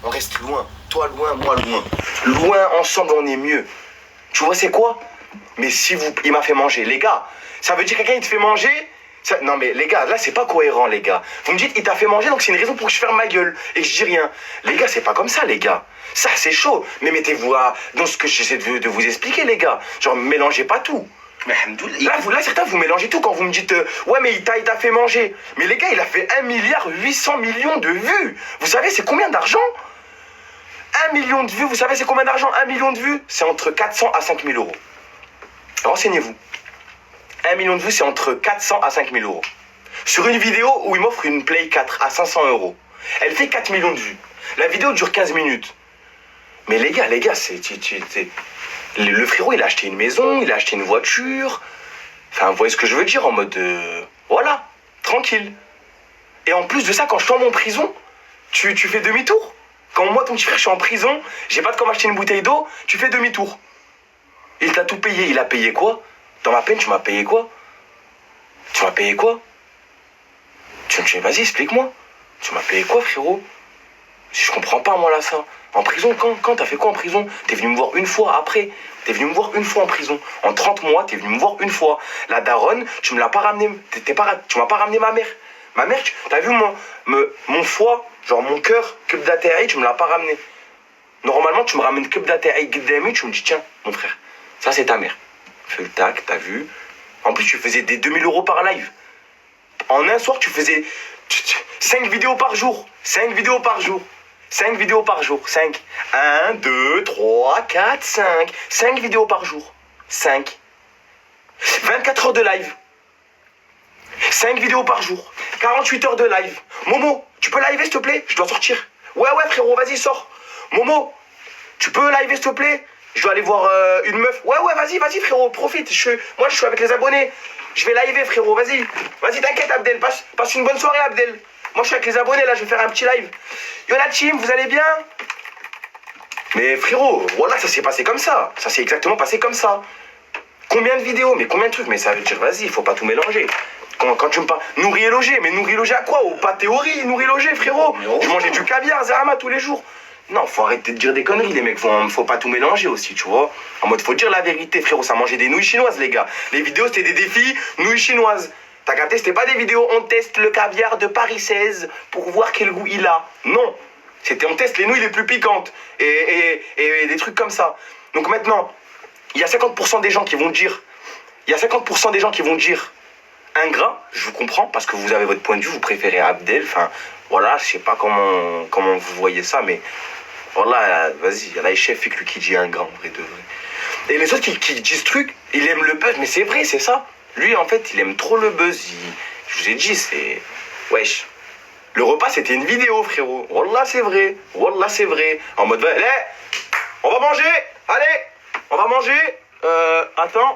On reste loin. Toi loin, moi loin. Loin, ensemble, on est mieux. Tu vois, c'est quoi? Mais si vous... Il m'a fait manger. Les gars, ça veut dire que quelqu'un, il te fait manger? Non, mais les gars, là, c'est pas cohérent, les gars. Vous me dites, il t'a fait manger, donc c'est une raison pour que je ferme ma gueule et que je dis rien. Les gars, c'est pas comme ça, les gars. Ça, c'est chaud. Mais mettez-vous dans ce que j'essaie de vous expliquer, les gars. Genre, mélangez pas tout. Mais Là, certains, vous mélangez tout quand vous me dites ouais, mais il t'a fait manger. Mais les gars, il a fait 1,8 milliard de vues. Vous savez, c'est combien d'argent? 1 million de vues, vous savez, c'est combien d'argent? 1 million de vues, c'est entre 400 à 5 000 euros. Renseignez-vous. 1 million de vues, c'est entre 400 à 5 000 euros. Sur une vidéo où il m'offre une Play 4 à 500 euros, elle fait 4 millions de vues. La vidéo dure 15 minutes. Mais les gars, c'est... Le frérot, il a acheté une maison, il a acheté une voiture. Enfin, vous voyez ce que je veux dire en mode... voilà, tranquille. Et en plus de ça, quand je tombe en prison, tu fais demi-tour. Quand moi, ton petit frère, je suis en prison, j'ai pas de quoi m'acheter une bouteille d'eau, tu fais demi-tour. Il t'a tout payé. Il a payé quoi? Dans ma peine, tu m'as payé quoi? Tu m'as payé quoi? Vas-y, explique-moi. Tu m'as payé quoi, frérot? Je comprends pas, moi, là, ça. En prison, quand t'as fait quoi en prison? T'es venu me voir une fois après. T'es venu me voir une fois en prison. En 30 mois, t'es venu me voir une fois. La daronne, tu me l'as pas ramené. Tu m'as pas ramené ma mère. Ma mère, t'as vu mon foie, genre mon cœur, que d'atterri, tu me l'as pas ramené. Normalement, tu me ramènes que d'atterri, tu me dis, tiens, mon frère, ça c'est ta mère. Fais le tac, t'as vu. En plus, tu faisais des 2000 euros par live. En un soir, tu faisais 5 vidéos par jour. 5 vidéos par jour. 5 vidéos par jour. 5. 1, 2, 3, 4, 5. 5 vidéos par jour. 5. 24 heures de live. 5 vidéos par jour. 48 heures de live. Momo, tu peux liver s'il te plaît? Je dois sortir. Ouais, frérot, vas-y, sors. Momo, tu peux liver s'il te plaît? Je dois aller voir une meuf. Ouais, vas-y, frérot, profite. Moi, je suis avec les abonnés. Je vais liver, frérot, vas-y. Vas-y, t'inquiète, Abdel. Passe une bonne soirée, Abdel. Moi, je suis avec les abonnés, là, je vais faire un petit live. Yo, la team, vous allez bien? Mais frérot, voilà, ça s'est passé comme ça. Ça s'est exactement passé comme ça. Combien de vidéos? Mais combien de trucs? Mais ça veut dire, vas-y, il faut pas tout mélanger. Quand tu me parles, nourri et logé. Mais nourri et logé à quoi? Au pâté au riz, nourri et logé, frérot. Je mangeais du caviar, Zahama, tous les jours. Non, faut arrêter de dire des conneries, les mecs. Faut pas tout mélanger aussi, tu vois. En mode, faut dire la vérité, frérot. Ça mangeait des nouilles chinoises, les gars. Les vidéos, c'était des défis nouilles chinoises. T'as capté, c'était pas des vidéos, on teste le caviar de Paris 16 pour voir quel goût il a. Non. C'était, on teste les nouilles les plus piquantes. Et des trucs comme ça. Donc maintenant, il y a 50% des gens qui vont dire... Il y a 50% des gens qui vont dire... ingrat, je vous comprends, parce que vous avez votre point de vue, vous préférez Abdel, enfin, voilà, je sais pas comment vous voyez ça, mais voilà, vas-y, il y a la chef lui qui dit ingrat, en vrai de vrai. Et les autres qui disent ce truc, il aime le buzz, mais c'est vrai, c'est ça. Lui, en fait, il aime trop le buzz, je vous ai dit, c'est... Wesh. Le repas, c'était une vidéo, frérot. Wallah, c'est vrai. Wallah, c'est vrai. En mode, allez, on va manger, allez, on va manger. Attends,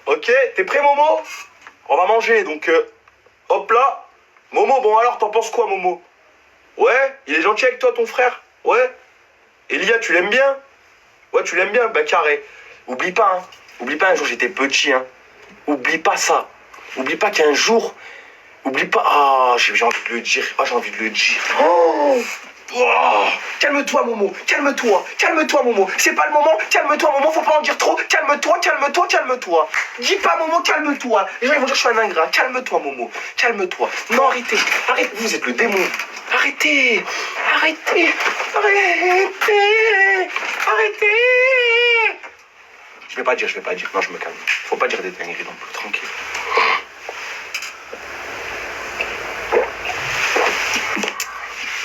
ok, t'es prêt, Momo? On va manger, donc hop là. Momo, bon alors, t'en penses quoi, Momo? Ouais, il est gentil avec toi, ton frère? Ouais. Elia, tu l'aimes bien? Ouais, tu l'aimes bien? Bah carré. Oublie pas, un jour j'étais petit, hein. Oublie pas ça. Oublie pas qu'un jour... Oublie pas... Ah, j'ai envie de le dire. Ah, j'ai envie de le dire. Oh, calme-toi, Momo. Calme-toi, Momo. C'est pas le moment. Calme-toi, Momo. Faut pas en dire trop. Calme-toi. Dis pas, Momo, calme-toi. Les gens, ils vont dire que je suis un ingrat. Calme-toi, Momo. Calme-toi. Non, arrêtez. Vous êtes le démon. Arrêtez. Je vais pas dire. Non, je me calme. Faut pas dire des dingueries non plus. Tranquille.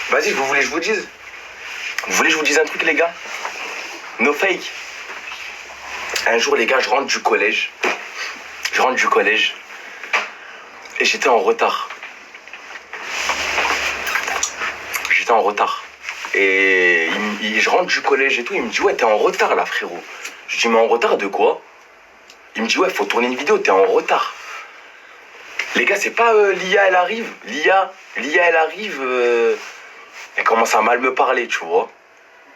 Vas-y, vous voulez que je vous dise? Vous voulez que je vous dise un truc, les gars? No fake. Un jour, les gars, je rentre du collège. Et j'étais en retard. Et je rentre du collège et tout. Il me dit, ouais, t'es en retard, là, frérot. Je dis, mais en retard de quoi? Il me dit, ouais, faut tourner une vidéo, t'es en retard. Les gars, c'est pas Lia, elle arrive. Lia, elle arrive... Elle commence à mal me parler, tu vois.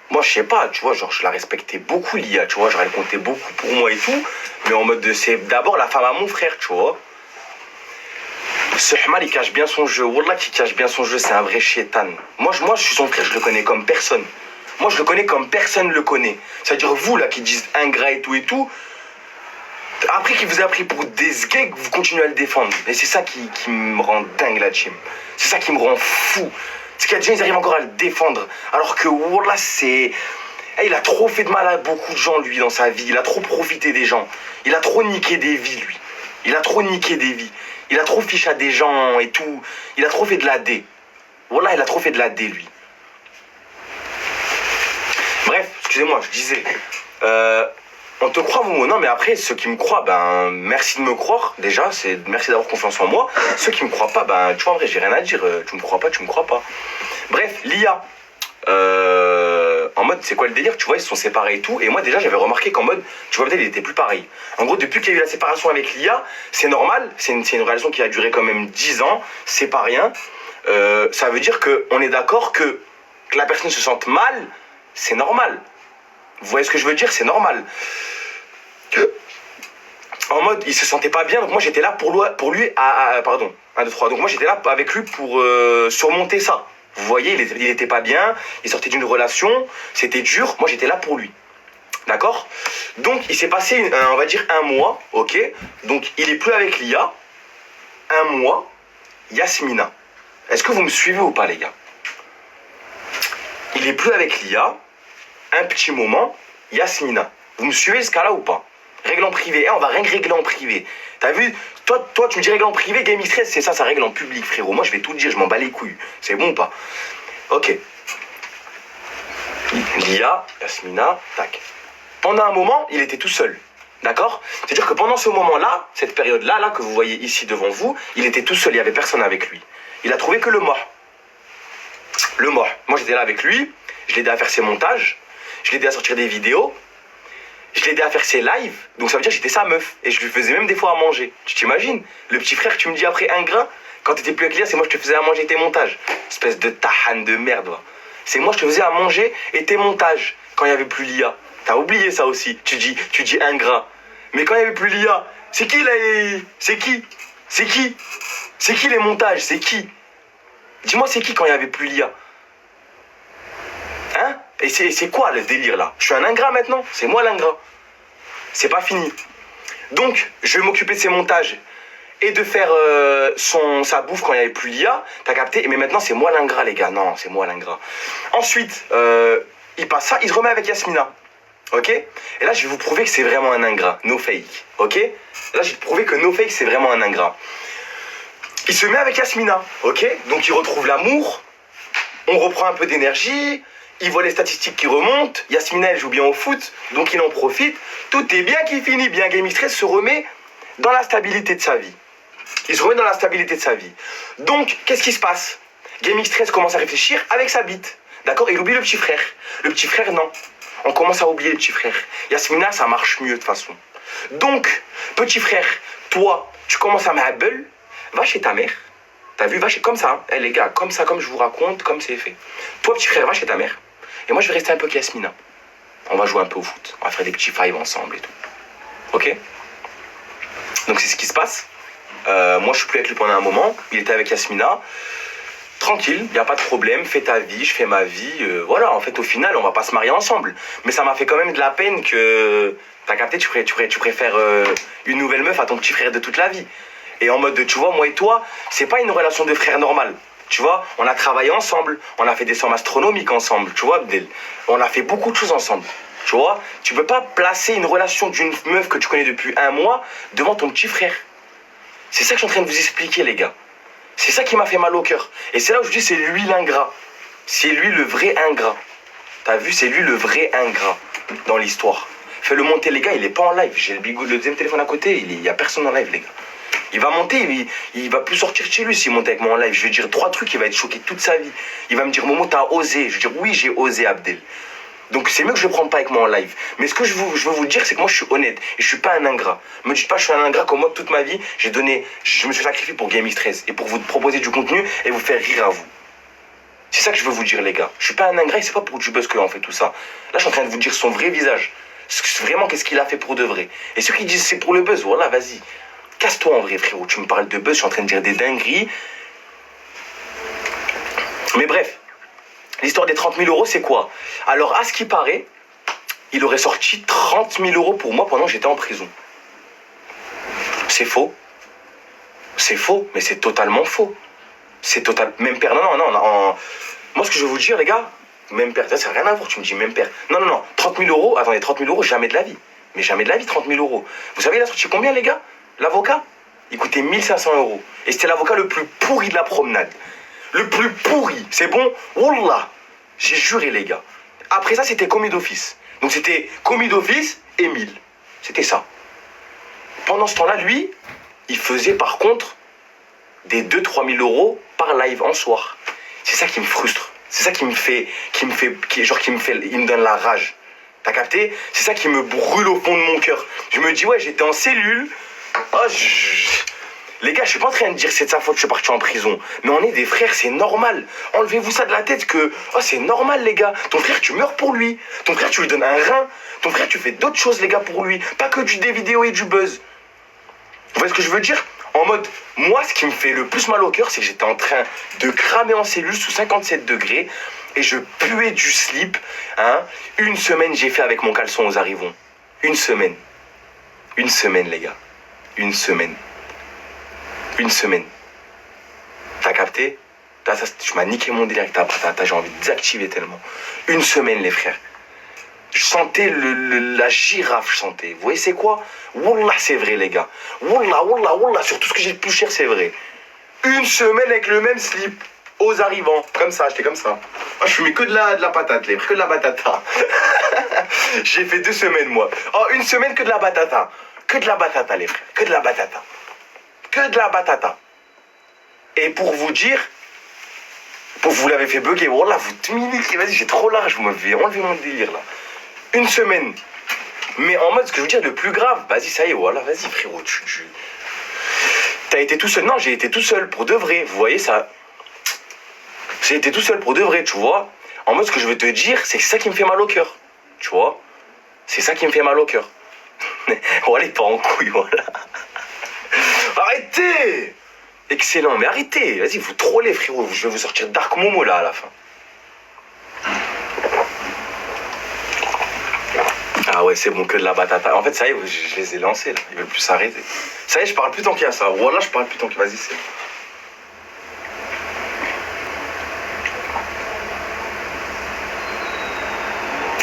Moi, je sais pas, tu vois, genre, je la respectais beaucoup, Lia, tu vois. Genre, elle comptait beaucoup pour moi et tout. Mais en mode de, c'est d'abord la femme à mon frère, tu vois. Ce Hamal, il cache bien son jeu. Wallah, qui cache bien son jeu, c'est un vrai chétan. Moi, je suis son frère, je le connais comme personne. Moi, je le connais comme personne le connaît. C'est-à-dire, vous, là, qui dites ingrat et tout, après qu'il vous a pris pour des gays, vous continuez à le défendre. Et c'est ça qui me rend dingue, la team. C'est ça qui me rend fou. C'est qu'il y a des gens, ils arrivent encore à le défendre. Alors que, Wallah, c'est... il a trop fait de mal à beaucoup de gens, lui, dans sa vie. Il a trop profité des gens. Il a trop niqué des vies, lui. Il a trop niqué des vies. Il a trop fiché à des gens et tout. Il a trop fait de la D. Voilà, il a trop fait de la D, lui. Bref, excusez-moi, je disais. On te croit, Momo. Non, mais après, ceux qui me croient, ben, merci de me croire. Déjà, merci d'avoir confiance en moi. Ceux qui me croient pas, ben, tu vois, en vrai, j'ai rien à dire. Tu me crois pas, tu me crois pas. Bref, l'IA. En mode, c'est quoi le délire? Tu vois, ils se sont séparés et tout. Et moi, déjà, j'avais remarqué qu'en mode, tu vois, peut-être, il était plus pareil. En gros, depuis qu'il y a eu la séparation avec l'IA, c'est normal. C'est une relation qui a duré quand même 10 ans. C'est pas rien. Ça veut dire qu'on est d'accord que la personne se sente mal, c'est normal. Vous voyez ce que je veux dire? C'est normal. En mode, il se sentait pas bien, donc moi j'étais là pour lui pardon, 1, 2, 3. Donc moi j'étais là avec lui pour surmonter ça. Vous voyez, il était pas bien, il sortait d'une relation, c'était dur, moi j'étais là pour lui. D'accord? Donc il s'est passé, on va dire 1 mois, ok? Donc il est plus avec Lia. 1 mois, Yasmina. Est-ce que vous me suivez ou pas, les gars? Il est plus avec Lia. Un petit moment, Yasmina. Vous me suivez ce cas-là ou pas? Règle en privé. On va rien régler en privé. T'as vu? Toi, tu me dis règle en privé, Game X13, c'est ça, ça règle en public, frérot. Moi, je vais tout dire, je m'en bats les couilles. C'est bon ou pas? Ok. Lia, Yasmina, tac. Pendant un moment, il était tout seul. D'accord? C'est-à-dire que pendant ce moment-là, cette période-là, là, que vous voyez ici devant vous, il était tout seul, il n'y avait personne avec lui. Il a trouvé que le mort. Le mort. Moi, j'étais là avec lui, je l'ai aidé à faire ses montages, je l'ai aidé à sortir des vidéos, je l'ai aidé à faire ses lives, donc ça veut dire que j'étais sa meuf. Et je lui faisais même des fois à manger. Tu t'imagines? Le petit frère, tu me dis après ingrat, quand t'étais plus avec Lia, c'est moi qui te faisais à manger tes montages. Espèce de tahane de merde, va. C'est moi qui te faisais à manger et tes montages quand il n'y avait plus Lia. T'as oublié ça aussi. Tu dis ingrat. Mais quand il n'y avait plus Lia, c'est qui là? C'est qui? C'est qui? C'est qui les montages? C'est qui? Dis-moi, c'est qui quand il n'y avait plus Lia? Hein? Et c'est quoi le délire là? Je suis un ingrat maintenant? C'est moi l'ingrat. C'est pas fini. Donc, je vais m'occuper de ses montages et de faire sa bouffe quand il n'y avait plus l'IA. T'as capté? Mais maintenant, c'est moi l'ingrat, les gars. Non, c'est moi l'ingrat. Ensuite, il passe ça, il se remet avec Yasmina. Ok? Et là, je vais vous prouver que c'est vraiment un ingrat. No fake. Ok? Là, je vais te prouver que no fake, c'est vraiment un ingrat. Il se met avec Yasmina. Ok? Donc, il retrouve l'amour. On reprend un peu d'énergie. Il voit les statistiques qui remontent. Yasmina, elle joue bien au foot, donc il en profite. Tout est bien qui finit bien. Game X13 se remet dans la stabilité de sa vie. Il se remet dans la stabilité de sa vie. Donc, qu'est-ce qui se passe? Game X13 commence à réfléchir avec sa bite. D'accord? Il oublie le petit frère. Le petit frère, non. On commence à oublier le petit frère. Yasmina, ça marche mieux de toute façon. Donc, petit frère, toi, tu commences à m'habel. Va chez ta mère. T'as vu? Va chez... Comme ça, hein. Hey, les gars, comme ça, comme je vous raconte, comme c'est fait. Toi, petit frère, va chez ta mère. Et moi, je vais rester un peu avec Yasmina. On va jouer un peu au foot. On va faire des petits fives ensemble et tout. Ok? Donc, c'est ce qui se passe. Moi, je suis plus avec lui pendant un moment. Il était avec Yasmina. Tranquille, il n'y a pas de problème. Fais ta vie, je fais ma vie. Voilà, en fait, au final, on va pas se marier ensemble. Mais ça m'a fait quand même de la peine que... T'as capté? Tu préfères une nouvelle meuf à ton petit frère de toute la vie. Et en mode, tu vois, moi et toi, c'est pas une relation de frère normale. Tu vois, on a travaillé ensemble, on a fait des sommes astronomiques ensemble, tu vois, Abdel. On a fait beaucoup de choses ensemble, tu vois. Tu peux pas placer une relation d'une meuf que tu connais depuis 1 mois devant ton petit frère. C'est ça que je suis en train de vous expliquer, les gars. C'est ça qui m'a fait mal au cœur. Et c'est là où je dis, c'est lui l'ingrat. C'est lui le vrai ingrat. T'as vu, c'est lui le vrai ingrat dans l'histoire. Fais-le monter, les gars, il est pas en live. J'ai le deuxième téléphone à côté, il y a personne en live, les gars. Il va monter, il va plus sortir de chez lui s'il monte avec moi en live. Je vais dire 3 trucs, il va être choqué toute sa vie. Il va me dire, Momo, t'as osé. Je vais dire, oui, j'ai osé, Abdel. Donc c'est mieux que je ne le prenne pas avec moi en live. Mais ce que je veux vous dire, c'est que moi, je suis honnête. Et je suis pas un ingrat. Me dites pas, je suis un ingrat, comme moi, toute ma vie, je me suis sacrifié pour Game X13. Et pour vous proposer du contenu et vous faire rire à vous. C'est ça que je veux vous dire, les gars. Je suis pas un ingrat et c'est pas pour du buzz qu'on fait tout ça. Là, je suis en train de vous dire son vrai visage. Vraiment, qu'est-ce qu'il a fait pour de vrai. Et ceux qui disent c'est pour le buzz, voilà, vas-y. Casse-toi en vrai, frérot. Tu me parles de buzz, je suis en train de dire des dingueries. Mais bref, l'histoire des 30 000 euros, c'est quoi? Alors, à ce qui paraît, il aurait sorti 30 000 euros pour moi pendant que j'étais en prison. C'est faux. C'est faux, mais c'est totalement faux. C'est total. Même père, non. Moi, ce que je vais vous dire, les gars, même père, ça n'a rien à voir, tu me dis même père. Non, 30 000 euros, attendez, 30 000 euros, jamais de la vie. Mais jamais de la vie, 30 000 euros. Vous savez, il a sorti combien, les gars? L'avocat? Il coûtait 1 500 euros. Et c'était l'avocat le plus pourri de la promenade. Le plus pourri. C'est bon? Wallah. J'ai juré, les gars. Après ça, c'était commis d'office. Donc, c'était commis d'office et 1000. C'était ça. Pendant ce temps-là, lui, il faisait par contre des 2-3 000 euros par live en soir. C'est ça qui me frustre. C'est ça il me donne la rage. T'as capté? C'est ça qui me brûle au fond de mon cœur. Je me dis, ouais, j'étais en cellule. Les gars, je suis pas en train de dire que c'est de sa faute que je suis parti en prison. Mais on est des frères, c'est normal. Enlevez-vous ça de la tête que, c'est normal, les gars. Ton frère, tu meurs pour lui. Ton frère, tu lui donnes un rein. Ton frère, tu fais d'autres choses, les gars, pour lui. Pas que des vidéos et du buzz. Vous voyez ce que je veux dire? En mode, moi, ce qui me fait le plus mal au cœur, c'est que j'étais en train de cramer en cellule sous 57 degrés et je puais du slip. Hein. Une semaine, j'ai fait avec mon caleçon aux arrivons. Une semaine. Une semaine, les gars. Une semaine. Une semaine. T'as capté? Tu m'as niqué mon délire avec ta patata. J'ai envie de désactiver tellement. Une semaine, les frères. Je sentais la girafe, je sentais. Vous voyez, c'est quoi? Wallah, c'est vrai, les gars. Wallah. Sur tout ce que j'ai de plus cher, c'est vrai. Une semaine avec le même slip. Aux arrivants. Comme ça, j'étais comme ça. Moi, je fumais que de la patate, les frères. Que de la batata. J'ai fait 2 semaines, moi. Une semaine que de la batata. Que de la batata, les frères. Que de la batata. Que de la batata. Et pour vous dire... Vous l'avez fait bugger. Wallah, vous m'iniquez. Vas-y, j'ai trop large. Vous m'avez enlevé mon délire, là. Une semaine. Mais en mode, ce que je veux dire, le plus grave, vas-y, ça y est, voilà, vas-y, frérot, T'as été tout seul. Non, j'ai été tout seul, pour de vrai. Vous voyez ça? J'ai été tout seul pour de vrai, tu vois. En mode, ce que je veux te dire, c'est ça qui me fait mal au cœur. Tu vois? C'est ça qui me fait mal au cœur. Voilà, il part en couille, voilà. Arrêtez! Excellent, mais arrêtez. Vas-y, vous trollez, frérot. Je vais vous sortir Dark Momo, là, à la fin. Ah ouais, c'est bon, que de la batata. En fait, ça y est, je les ai lancés, là. Ils veulent plus s'arrêter. Ça y est, je parle plus tant qu'il y a ça. Voilà, je parle plus tant qu'il y a... Vas-y, c'est bon.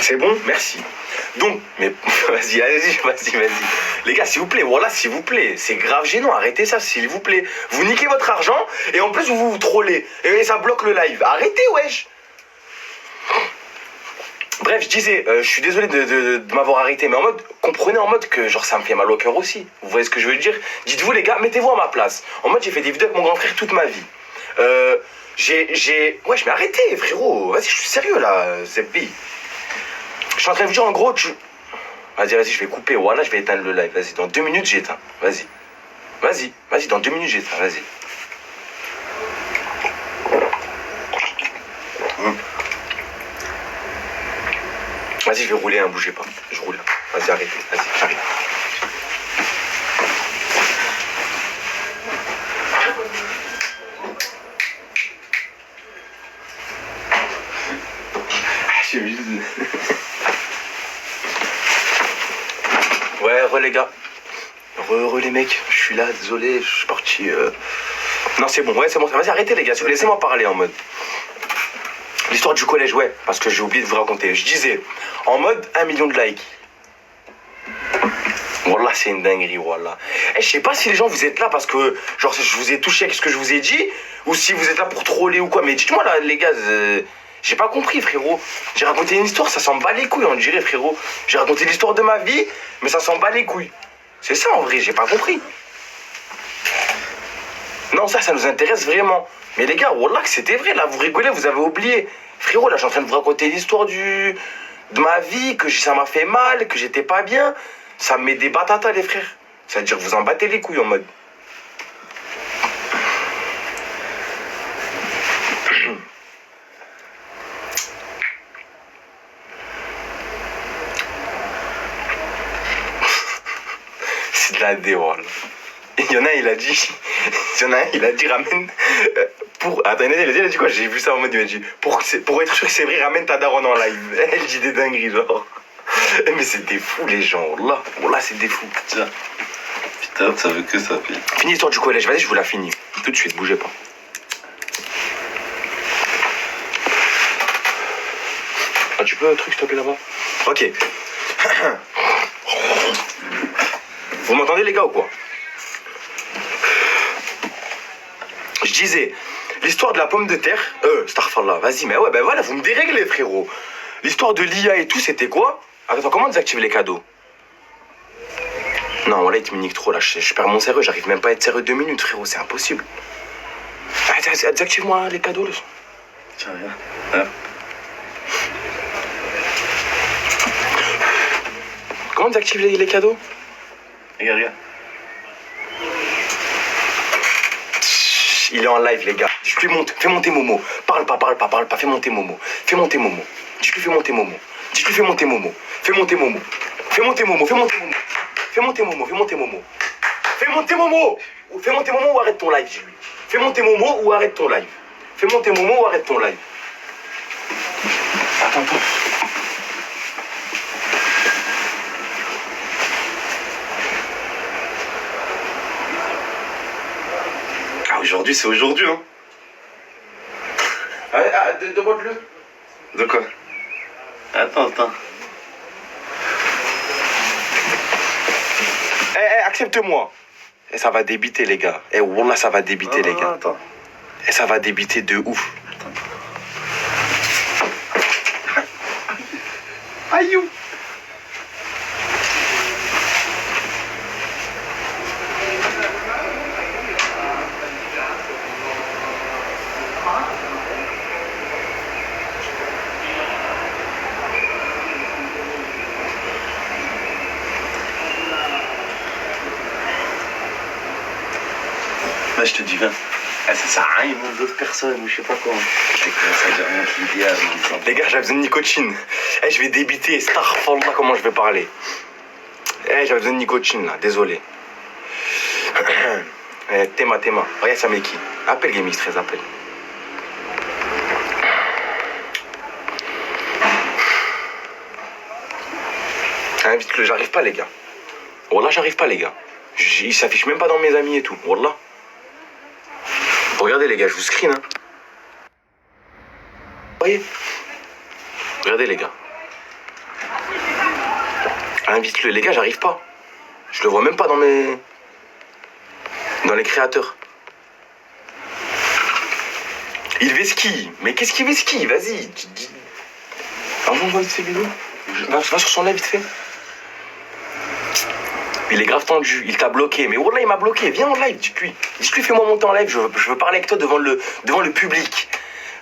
C'est bon? Merci. Donc, mais vas-y. Les gars, s'il vous plaît, voilà, s'il vous plaît. C'est grave gênant, arrêtez ça, s'il vous plaît. Vous niquez votre argent et en plus, vous trollez. Et ça bloque le live. Arrêtez, wesh. Bref, je disais, je suis désolé de m'avoir arrêté, mais en mode, comprenez en mode que genre ça me fait mal au cœur aussi. Vous voyez ce que je veux dire? Dites-vous les gars, mettez-vous à ma place. En mode, j'ai fait des vidéos avec mon grand frère toute ma vie. Ouais, je m'ai arrêté, frérot. Vas-y, je suis sérieux là, Zeppi. Je suis en train de vous dire en gros, Vas-y, je vais couper. Voilà, je vais éteindre le live. Vas-y, dans 2 minutes, j'éteins. Vas-y, dans 2 minutes, j'éteins. Vas-y. Vas-y, je vais rouler, hein, bougez pas. Je roule. Vas-y, arrêtez. Vas-y, j'arrive. J'ai vu. Ouais, les gars. Les mecs. Je suis là, désolé. Je suis parti. Non, c'est bon. Ouais, c'est bon. Vas-y, arrêtez, les gars. Laissez-moi parler en mode. L'histoire du collège, ouais, parce que j'ai oublié de vous raconter. Je disais, en mode 1 million de likes. Wallah, c'est une dinguerie, wallah. Je sais pas si les gens, vous êtes là parce que, genre, je vous ai touché avec ce que je vous ai dit, ou si vous êtes là pour troller ou quoi. Mais dites-moi, là, les gars, j'ai pas compris, frérot. J'ai raconté une histoire, ça s'en bat les couilles, on dirait, frérot. J'ai raconté l'histoire de ma vie, mais ça s'en bat les couilles. C'est ça, en vrai, j'ai pas compris. Non, ça nous intéresse vraiment. Mais les gars, wallah, que c'était vrai, là, vous rigolez, vous avez oublié. Frérot, là, je suis en train de vous raconter l'histoire de ma vie, que ça m'a fait mal, que j'étais pas bien. Ça me met des batatas, les frères. C'est-à-dire, vous en battez les couilles en mode. C'est de la dé, wallah. Il y en a un, il a dit... Il y en a un, il a dit ramène... pour... Attends, il a dit quoi? J'ai vu ça en mode, il m'a dit... Pour être sûr que c'est vrai, ramène ta daronne en live. Elle dit des dingueries, genre... Mais c'est des fous, les gens. Wallah, c'est des fous. Tiens. Putain, ça veut que ça fait. Fini l'histoire du collège. Vas-y, je vous la finis. Tout de suite, bougez pas. Ah, tu peux un truc, s'il te plaît, là-bas? Ok. Vous m'entendez, les gars, ou quoi? Je disais, l'histoire de la pomme de terre... Starfallah, vas-y, mais ouais, ben voilà, vous me déréglez, frérot. L'histoire de l'IA et tout, c'était quoi? Attends, comment on désactive les cadeaux? Non, là, il te me nique trop, là. Je perds mon sérieux, j'arrive même pas à être sérieux 2 minutes, frérot, c'est impossible. Désactive-moi les cadeaux, le son. Tiens, regarde. Comment on désactive les cadeaux? Regarde. Il est en live, les gars. Dis-lui monte, fais monter Momo. Parle pas, fais monter Momo. Fais monter Momo. Dis-lui fais monter Momo. Dis-lui fais monter Momo. Fais monter Momo. Fais monter Momo, fais monter Momo. Fais monter Momo, fais monter Momo. Fais monter Momo. Fais monter Momo ou arrête ton live, dis-lui. Fais monter Momo ou arrête ton live. Fais monter Momo ou arrête ton live. Attends. Aujourd'hui, c'est aujourd'hui, hein. Demande-le. De quoi? Attends. Accepte-moi. Et ça va débiter, les gars. Wallah, ça va débiter, les gars. Attends. Et ça va débiter de ouf. Aïe. Là, je te dis, viens. Ça sert à rien, il manque d'autres personnes, ou je sais pas quoi. J'ai commencé à dire rien qui l'idéal. Les gars, j'avais besoin de nicotine. Je vais débiter. Starfallah, comment je vais parler. J'avais besoin de nicotine, là. Désolé. Théma. Regarde, ça met qui? Appelle GameX 13, appelle. Invite-le, j'arrive pas, les gars. Wallah, j'arrive pas, les gars. Il s'affiche même pas dans mes amis et tout. Wallah. Regardez, les gars, je vous screen, hein. Voyez? Regardez, les gars. Invite-le, les gars, j'arrive pas. Je le vois même pas dans mes... Dans les créateurs. Il vesquille. Mais qu'est-ce qu'il vesquille? Vas-y. Envoie vite ses vidéos. Va sur son live vite fait. Il est grave tendu, il t'a bloqué. Mais Wallah, il m'a bloqué. Viens en live, dis-lui. Dis-lui, fais-moi monter en live. Je veux parler avec toi devant le public.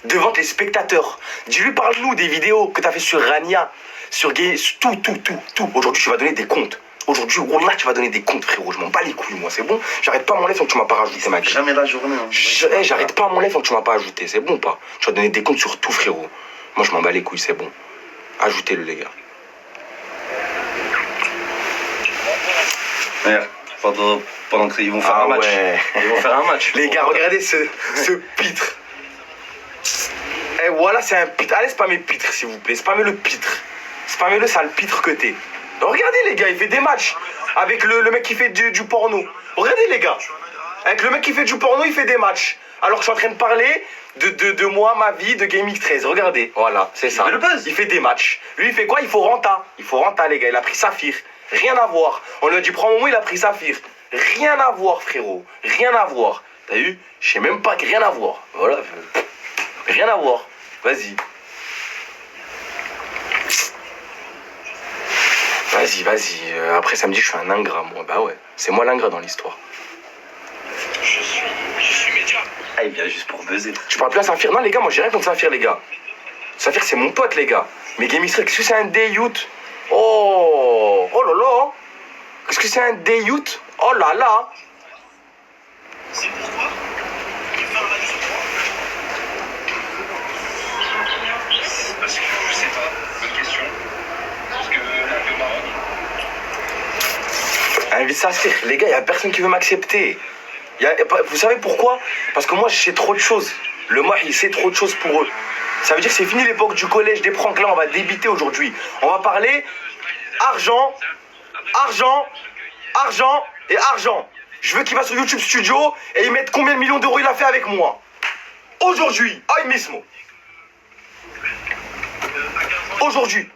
Devant les spectateurs. Dis-lui, parle-nous des vidéos que t'as fait sur Rania. Sur Gay. Tout. Aujourd'hui, tu vas donner des comptes. Aujourd'hui, Wallah, tu vas donner des comptes, frérot. Je m'en bats les couilles, moi. C'est bon. J'arrête pas mon live tant que tu m'as pas rajouté, ma vie. Jamais la journée. Hein. J'arrête pas mon live tant que tu m'as pas ajouté. C'est bon ou pas? Tu vas donner des comptes sur tout, frérot. Moi, je m'en bats les couilles, c'est bon. Ajoutez-le, les gars. Regarde. Pendant qu'ils vont faire un match. Ouais. Ils vont faire un match. Les gars, regardez ce pitre. Voilà, c'est un pitre. Allez, spammez pitre, s'il vous plaît. Spammez le pitre. Spammez-le, sale pitre que t'es. Regardez, les gars, il fait des matchs. Avec le mec qui fait du porno. Regardez, les gars. Avec le mec qui fait du porno, il fait des matchs. Alors que je suis en train de parler de moi, ma vie, de GameX 13. Regardez. Voilà, c'est ça. Le buzz. Il fait des matchs. Lui, il fait quoi? Il faut Renta. Les gars. Il a pris Saphir. Rien à voir. On lui a dit, prends Momo, il a pris Saphir. Rien à voir, frérot. Rien à voir. T'as vu? Je sais même pas que rien à voir. Voilà. Rien à voir. Vas-y. Vas-y. Après, ça me dit que je suis un ingrat, moi. Bah ouais. C'est moi l'ingrat dans l'histoire. Je suis média. Ah, il vient juste pour buzzer. Tu parles plus à Saphir? Non, les gars, moi j'ai rien contre Saphir, les gars. Saphir, c'est mon pote, les gars. Mais GameX, qu'est-ce que c'est un day-youth? Oh là là. Qu'est-ce que c'est un day-youth? Oh là là. C'est pourquoi il fait un match sur 3. Parce que je sais pas, bonne question. Parce que là, le Maroc. invite sa sœur. Les gars, il n'y a personne qui veut m'accepter. Vous savez pourquoi? Parce que moi, je sais trop de choses. Le Mah, il sait trop de choses pour eux. Ça veut dire que c'est fini l'époque du collège, des pranks. Là, on va débiter aujourd'hui. On va parler argent, argent, argent et argent. Je veux qu'il va sur YouTube Studio et il mette combien de millions d'euros il a fait avec moi. Aujourd'hui, hoy mismo. Aujourd'hui.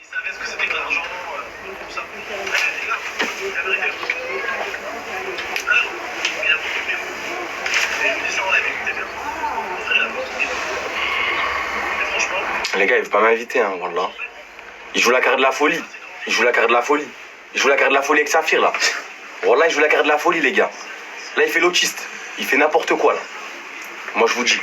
Il savait ce que c'était que l'argent, tout ça. Les gars, la vérité. Alors, il a beaucoup de mots. Et je dis ça en live, écoutez bien. Mon frère, il a beaucoup de mots. Et franchement. Les gars, il veut pas m'inviter, hein, voilà. Il joue la carte de la folie. Il joue la carte de la folie. Il joue la carte de la folie avec Saphir, là. Voilà, il joue la carte de la folie, les gars. Là, il fait l'autiste. Il fait n'importe quoi, là. Moi, je vous dis.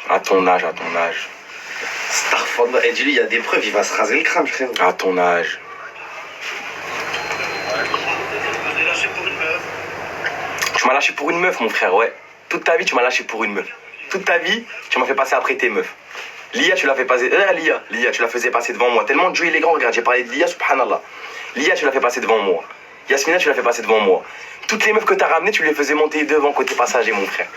À ton âge, à ton âge. Starford, et dis-lui, il y a des preuves, il va se raser le crâne, frère. À ton âge. Je l'ai lâché pour une meuf. Tu m'as lâché pour une meuf, mon frère, ouais. Toute ta vie, tu m'as lâché pour une meuf. Toute ta vie, tu m'as fait passer après tes meufs. Lia, tu l'as fait passer. Lia, tu la faisais passer devant moi. Tellement Dieu il est grand, regarde, j'ai parlé de Lia, subhanallah. Lia, tu l'as fait passer devant moi. Yasmina, tu l'as fait passer devant moi. Toutes les meufs que t'as ramenées, tu les faisais monter devant côté passager, mon frère.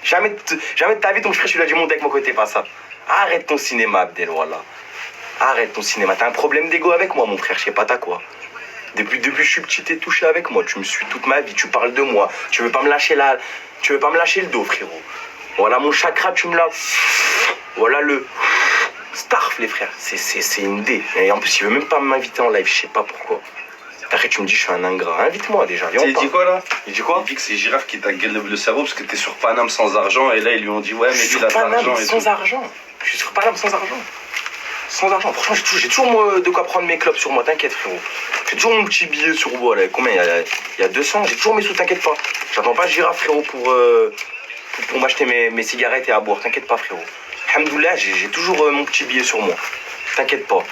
Jamais de ta vie, ton frère, tu l'as dû monter avec mon côté passage. Arrête ton cinéma, Abdel, voilà. Arrête ton cinéma. T'as un problème d'ego avec moi, mon frère, je sais pas t'as quoi. Depuis que je suis petit, t'es touché avec moi. Tu me suis toute ma vie, tu parles de moi. Tu veux pas me lâcher le dos, frérot. Voilà mon chakra, tu me l'as. Voilà le Starf, les frères. C'est une dé. Et en plus, il veut même pas m'inviter en live, je sais pas pourquoi. Après, tu me dis, je suis un ingrat. Invite-moi déjà, viens. Il dit quoi là? Il dit quoi? Il dit que c'est Girafe qui t'a gueulé le cerveau parce que t'es sur Paname sans argent et là ils lui ont dit ouais mais lui il a de l'argent et tout. Sans argent. Je suis sur Paname sans argent. Sans argent. Franchement, j'ai toujours de quoi prendre mes clubs sur moi, t'inquiète frérot. J'ai toujours mon petit billet sur moi là. Combien il y a 200, j'ai toujours mes sous, t'inquiète pas. J'attends pas Girafe frérot pour m'acheter mes cigarettes et à boire, t'inquiète pas frérot. Alhamdoulilah, j'ai toujours mon petit billet sur moi. T'inquiète pas.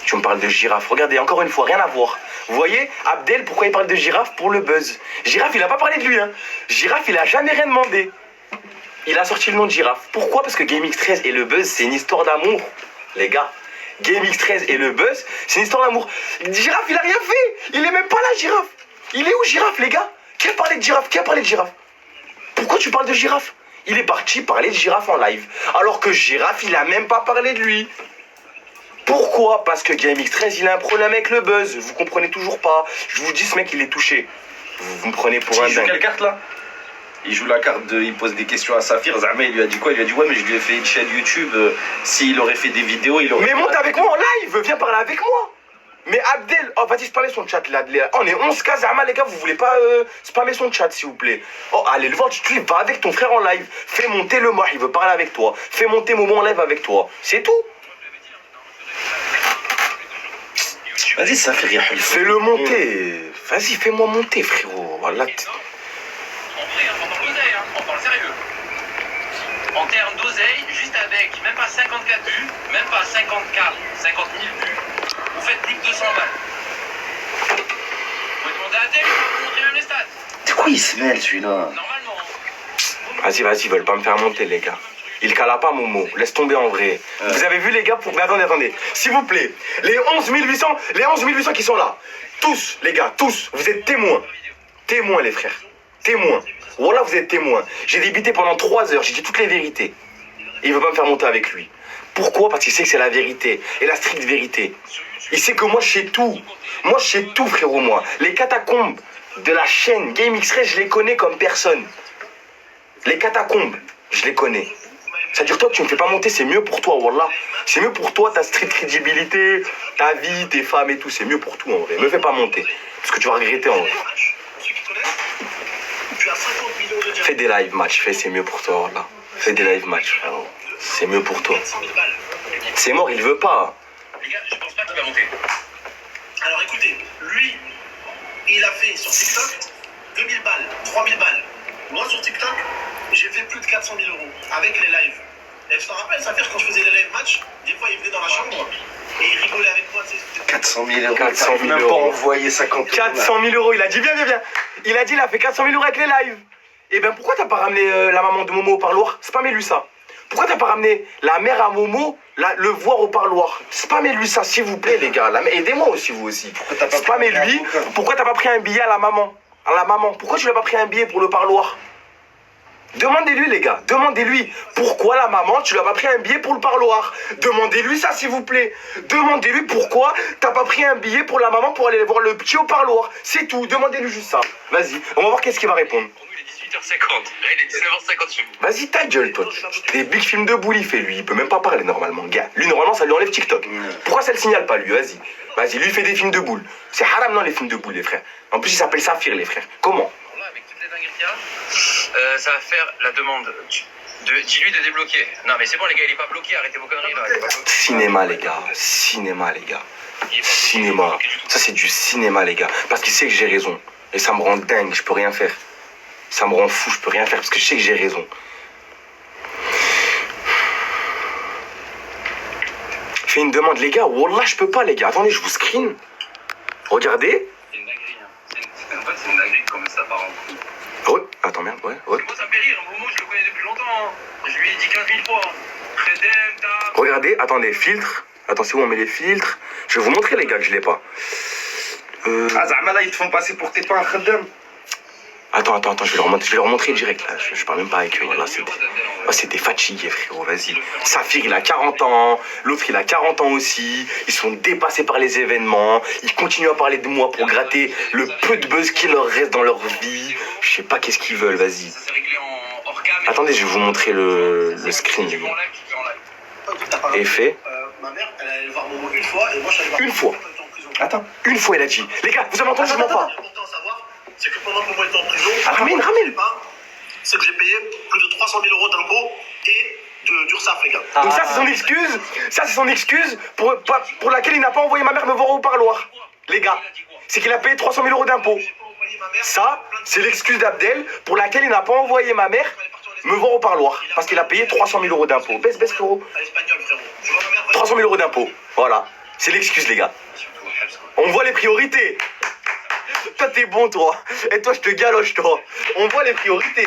Tu me parles de Girafe. Regardez, encore une fois, rien à voir. Vous voyez, Abdel, pourquoi il parle de Girafe? Pour le buzz. Girafe, il a pas parlé de lui, hein. Girafe, il a jamais rien demandé. Il a sorti le nom de Girafe. Pourquoi? Parce que GameX13 et le buzz, c'est une histoire d'amour, les gars. GameX13 et le buzz, c'est une histoire d'amour. Girafe, il a rien fait. Il est même pas là, Girafe. Il est où, Girafe, les gars? Qui a parlé de Girafe? Qui a parlé de Girafe? Pourquoi tu parles de Girafe? Il est parti parler de Girafe en live. Alors que Girafe, il a même pas parlé de lui. Pourquoi? Parce que GameX13, il a un problème avec le buzz. Vous comprenez toujours pas. Je vous dis, ce mec, il est touché. Vous me prenez pour un dingue. Il joue quelle carte là? Il joue la carte de... Il pose des questions à Saphir. Zama, il lui a dit quoi? Il lui a dit ouais mais je lui ai fait une chaîne YouTube. S'il aurait fait des vidéos, il aurait... Mais monte avec moi en live. Viens parler avec moi. Mais Abdel, oh vas-y spammer son chat là. On est 11K Zama les gars, vous voulez pas spammer son chat s'il vous plaît. Oh allez le voir, tu vas avec ton frère en live. Fais monter le Mah, il veut parler avec toi. Fais monter Momo en live avec toi. C'est tout. Vas-y, ça fait rire. Fais-le monter. Vas-y, fais-moi monter, frérot. Voilà. En vrai, on parle d'oseille, hein. On parle sérieux. En termes d'oseille, juste avec même pas 54 vues, même pas 50K, 50 000 vues, vous faites plus de 200 balles. Vous pouvez demander à tel, il va vous montrer même les stats. C'est quoi il se mêle celui-là? Normalement. Vas-y, ils veulent pas me faire monter, les gars. Il cala pas, Momo. Laisse tomber en vrai. Vous avez vu, les gars, Mais attendez. S'il vous plaît. Les 11 800 qui sont là. Tous, les gars, tous. Vous êtes témoins. Témoins, les frères. Témoins. Voilà, vous êtes témoins. J'ai débité pendant 3 heures. J'ai dit toutes les vérités. Et il veut pas me faire monter avec lui. Pourquoi? Parce qu'il sait que c'est la vérité. Et la stricte vérité. Il sait que moi, je sais tout. Moi, je sais tout, frérot, moi. Les catacombes de la chaîne GameX13, je les connais comme personne. Les catacombes, je les connais. C'est-à-dire toi, tu me fais pas monter, c'est mieux pour toi, wallah. C'est mieux pour toi, ta street crédibilité, ta vie, tes femmes et tout. C'est mieux pour tout, en vrai. Me fais pas monter. Parce que tu vas regretter, en vrai. Ceux qui connaissent, tu as 50 millions de diamants. Fais des live match, c'est mieux pour toi, wallah. Fais des live match, frérot. C'est mieux pour toi. 400 000 balles. C'est mort, il veut pas. Les gars, je pense pas qu'il va monter. Alors écoutez, lui, il a fait sur TikTok 2000 balles, 3000 balles. Moi sur TikTok, j'ai fait plus de 400 000 euros avec les lives. Et je te rappelle, ça fait quand je faisais les live match, des fois il venait dans la chambre et il rigolait avec moi. 400 000 euros. 400 000 même euros. pas envoyé 50 000. 400 000 euros, il a dit viens. Il a dit il a fait 400 000 euros avec les lives. Eh ben pourquoi t'as pas ramené la maman de Momo au parloir? Spammez-lui ça. Pourquoi t'as pas ramené la mère à Momo le voir au parloir? Spammez-lui ça s'il vous plaît les gars. Aidez-moi aussi vous aussi. Spammez-lui. Pourquoi t'as pas pris un billet à la maman? À la maman. Pourquoi tu lui as pas pris un billet pour le parloir? Demandez-lui les gars, demandez-lui pourquoi la maman tu lui as pas pris un billet pour le parloir. Demandez-lui ça s'il vous plaît. Demandez-lui pourquoi t'as pas pris un billet pour la maman pour aller voir le petit au parloir. C'est tout, demandez-lui juste ça. Vas-y, on va voir qu'est-ce qu'il va répondre. Pour nous, il est 18h50. Là, il est 19h50 chez nous. Vas-y ta gueule toi. Des big films de boule il fait lui, il peut même pas parler normalement. Gars, lui normalement ça lui enlève TikTok. Pourquoi ça le signale pas lui? Vas-y. Vas-y, lui il fait des films de boule. C'est haram non les films de boule les frères. En plus il s'appelle Saphir les frères. Comment? Là, avec toutes les dingueries qu'il y a, ça va faire la demande. Dis-lui de débloquer. Non, mais c'est bon, les gars, il est pas bloqué. Arrêtez vos conneries là. Il est pas bloqué. Cinéma les gars, cinéma les gars. Il est pas bloqué, Cinéma. il est pas bloqué du tout. Ça c'est du cinéma les gars. Parce qu'il sait que j'ai raison. Et ça me rend dingue, je peux rien faire. Ça me rend fou, je peux rien faire parce que je sais que j'ai raison. Je fais une demande les gars, wallah je peux pas les gars. Attendez, je vous screen. Regardez. C'est une dinguerie. Hein. En fait, c'est une dinguerie de comment ça part en couille. Ouais, attends merde, ouais. Moi, ça me fait rire. Momo, je le connais depuis longtemps. Hein. Je lui ai dit 15 000 fois. Fredem, t'as. Regardez, attendez, filtre. Attention, on met les filtres. Je vais vous montrer les gars que je l'ai pas. Ah, Zama, là, ils te font passer pour t'es pas un khaddam. Attends, je vais leur montrer direct là. Je parle même pas avec eux. Là, c'est des fatigués, frérot. Vas-y. Saphir, il a 40 ans. L'autre, il a 40 ans aussi. Ils sont dépassés par les événements. Ils continuent à parler de moi pour gratter le peu de buzz qui leur reste dans leur vie. Je sais pas qu'est-ce qu'ils veulent. Vas-y. Ça s'est réglé en hors cam. Attendez, je vais vous montrer le screen. Tu Les fais en gars. live, tu fais en live. Et fait. Ma mère, elle allait voir Momo une fois et moi je suis allé voir Une fois. Momo quand il était en prison. Attends. Une fois, il a dit. Les gars, vous avez entendu, je mens pas. L'important à savoir, c'est que pendant que Momo était en prison, Ramène. c'est que j'ai payé plus de 300 000 euros d'impôts et d'URSSAF, les gars. Donc ça, c'est son excuse. Ça, c'est son excuse pour laquelle il n'a pas envoyé ma mère me voir au parloir. Les gars, c'est qu'il a payé 300 000 euros d'impôts. J'ai pas envoyé ma mère. Ça, c'est l'excuse d'Abdel pour laquelle il n'a pas envoyé ma mère me voir au parloir. Parce qu'il a payé 300 000 euros d'impôts. Baisse, frérot. À l'espagnol, frérot. Je vois ma mère. 300 000 euros d'impôts. Voilà. C'est l'excuse, les gars. Surtout au Habs, quoi. On voit les priorités. Toi, t'es bon, toi. Et toi, je te galoche, toi. On voit les priorités.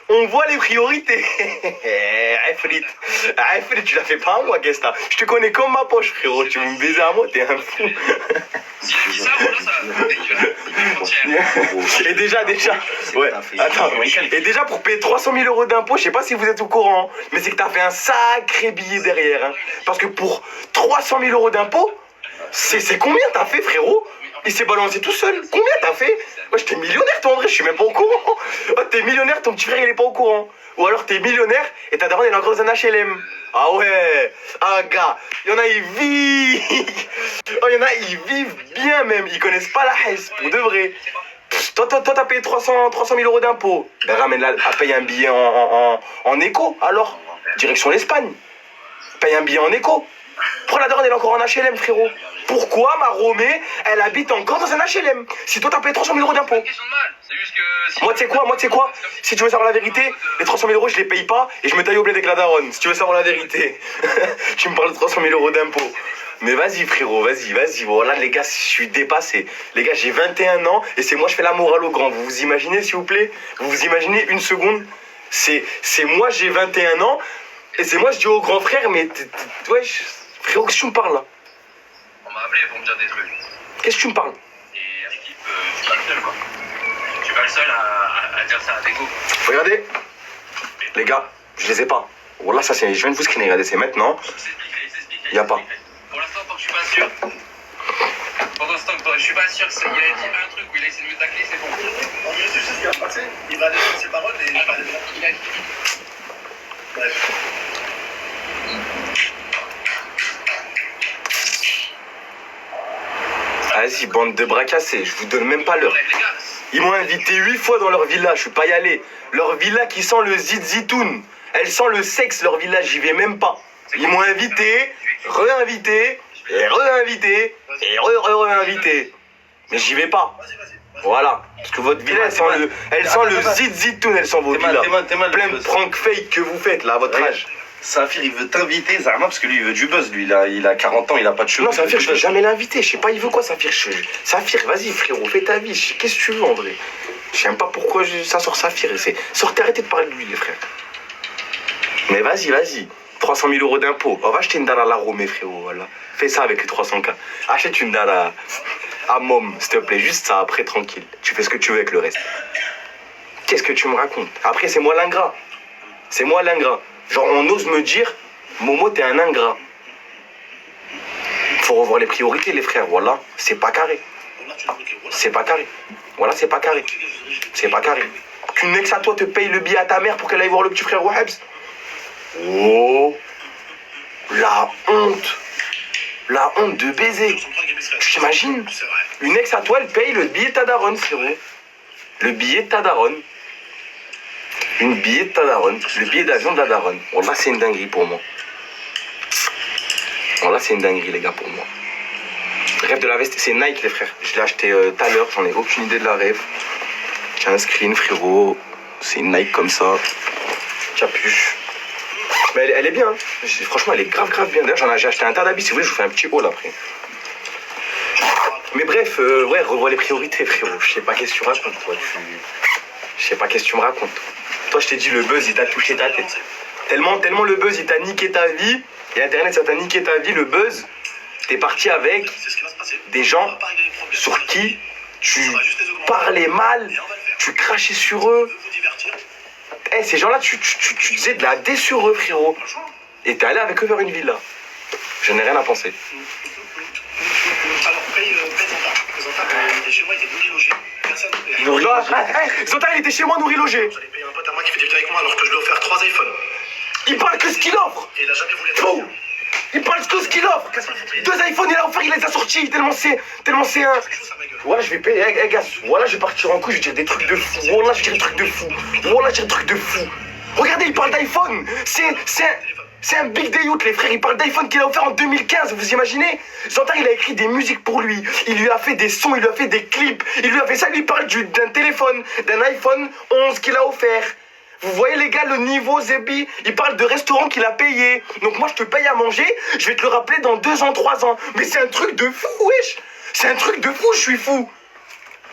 On voit les priorités. Afrit, tu l'as fait pas à moi, Gesta. Je te connais comme ma poche, frérot. Tu veux me baiser à moi, t'es un fou. S'il a dit ça, voilà, ça. Il va frontière. Et déjà, ouais, attends, et déjà pour payer 300 000 euros d'impôts, je sais pas si vous êtes au courant, mais c'est que t'as fait un sacré billet derrière, hein. Parce que pour 300 000 euros d'impôts, c'est combien t'as fait, frérot? Il s'est balancé tout seul. Combien t'as fait? Moi, j'étais millionnaire, toi, en vrai, je suis même pas au courant. Oh, t'es millionnaire, ton petit frère, il est pas au courant. Ou alors t'es millionnaire et ta daronne, elle est encore dans un HLM. Ah ouais. Ah, gars, il y en a, ils vivent. Oh, il y en a, ils vivent bien même. Ils connaissent pas la haisse, pour de vrai. Toi, t'as payé 300 000 euros d'impôts. Ben, ramène-la à payer un billet en éco, alors. Direction l'Espagne. Paye un billet en éco. Pourquoi la daronne, elle est encore en HLM, frérot? Pourquoi ma Romée, elle habite encore dans un HLM? Si toi, t'as payé 300 000 euros d'impôts. C'est une question de mal. C'est juste que. Si Moi, tu sais quoi? Si tu veux savoir la vérité, les 300 000 euros, je les paye pas et je me taille au bled avec la daronne. Si tu veux savoir la vérité, tu me parles de 300 000 euros d'impôts. Mais vas-y, frérot, vas-y. Voilà, les gars, je suis dépassé. Les gars, j'ai 21 ans et c'est moi, je fais la morale au grand. Vous vous imaginez, s'il vous plaît? Vous vous imaginez une seconde? C'est moi, j'ai 21 ans et c'est moi, je dis au grand frère, mais ouais, frérot, qu'est-ce que tu me parles là? On m'a appelé pour me dire des trucs. Qu'est-ce que tu me parles? Et à l'équipe, je suis pas le seul, quoi. Je suis pas le seul à dire ça à Dégo. Regardez, les gars, je les ai pas. Voilà, ça c'est. Je viens de vous screener, regardez, c'est maintenant. Il s'expliquerait. Y a pas. Pour l'instant, tant que je suis pas sûr. Pendant ce temps que je suis pas sûr qu'il a dit un truc où il a essayé de me tacler, c'est bon. En mieux, tu sais ce qui va se passer. Il va défendre ses paroles et il va les prendre. Il a dit. Bref. Vas-y, bande de bras cassés, je vous donne même pas l'heure. Bref, les gars. Ils m'ont invité 8 fois dans leur villa, je suis pas y allé. Leur villa qui sent le zizitoun. Elle sent le sexe, leur villa, j'y vais même pas. Ils m'ont invité, réinvité, et réinvité, et réinvité. Mais j'y vais pas. Vas-y. Voilà. Parce que votre villa, elle sent le zizitoun, elle sent vos villas. T'es mal, Plein de prank fake que vous faites là à votre âge. Safir, il veut t'inviter, Zama, parce que lui, il veut du buzz. Lui, il a 40 ans, il a pas de cheveux. Non, Safir, il je veut vais du buzz. jamais l'inviter. Je sais pas, il veut quoi, Safir. Safir, vas-y, frérot, fais ta vie. Qu'est-ce que tu veux, en vrai? Je sais même pas pourquoi ça sort Safir. Sortez, arrêtez de parler de lui, les frères. Mais vas-y. 300 000 euros d'impôts. On va acheter une dara à la Romée, frérot, voilà. Fais ça avec les 300K. Achète une dara à Mom, s'il te plaît. Juste ça, après, tranquille. Tu fais ce que tu veux avec le reste. Qu'est-ce que tu me racontes? Après, c'est moi l'ingrat. C'est moi l'ingrat. Genre, on ose me dire, Momo, t'es un ingrat. Faut revoir les priorités, les frères. Voilà, c'est pas carré. C'est pas carré. Voilà, c'est pas carré. C'est pas carré. Qu'une ex à toi te paye le billet à ta mère pour qu'elle aille voir le petit frère Wahabs. Oh, la honte. La honte de baiser. Tu t'imagines? Une ex à toi, elle paye le billet de ta daronne, frérot. Le billet de ta daronne. Une billet de ta daronne. Le billet d'avion de la daronne. Wallah, c'est une dinguerie pour moi. Wallah, c'est une dinguerie, les gars, pour moi. Rêve de la veste, c'est Nike, les frères. Je l'ai acheté tout à l'heure, j'en ai aucune idée de la rêve. J'ai un screen, frérot. C'est une Nike comme ça. Capuche. Mais elle est bien. Hein. Franchement, elle est grave bien. D'ailleurs, j'ai acheté un tas d'habits. Si vous voulez, je vous fais un petit haul après. Mais bref, ouais, revois les priorités, frérot. Je sais pas qu'est-ce que tu racontes, toi. Je sais pas qu'est-ce que tu me racontes. Toi, je t'ai dit, le buzz, il t'a touché ta tête. Tellement le buzz, il t'a niqué ta vie. Et Internet, ça t'a niqué ta vie, le buzz. T'es parti avec des gens sur qui tu parlais mal, tu crachais sur eux. Eh, ces gens-là, tu disais de la dé sur eux, frérot. Et t'es allé avec eux vers une villa. Je n'ai rien à penser. Alors, paye Zanta. Il était chez moi, il était nourri logé. Personne ne paye. Nourri logé. Zanta, il était chez moi, nourri logé. J'allais payer un pote à moi qui fait des vidéos avec moi alors que je lui ai offert 3 iPhones. Il parle que ce qu'il offre. Et il a jamais voulu être Pou. Il parle que ce qu'il offre. 2 iPhones, il a offert, il les a sortis. Tellement c'est un... C'est chaud, ça, ma gueule. Voilà, je vais payer, eh, gars, voilà, je vais partir en couille, je vais dire des trucs de fou. Voilà, je vais dire des trucs de fou. Voilà, je vais dire des trucs de fou. Regardez, il parle d'iPhone. C'est un big day out, les frères. Il parle d'iPhone qu'il a offert en 2015, vous imaginez? Zantar, il a écrit des musiques pour lui. Il lui a fait des sons, il lui a fait des clips. Il lui a fait ça, il lui parle d'un téléphone, d'un iPhone 11 qu'il a offert. Vous voyez les gars, le niveau Zebi, il parle de restaurant qu'il a payé. Donc moi, je te paye à manger, je vais te le rappeler dans 2 ans, 3 ans. Mais c'est un truc de fou, wesh. C'est un truc de fou, je suis fou.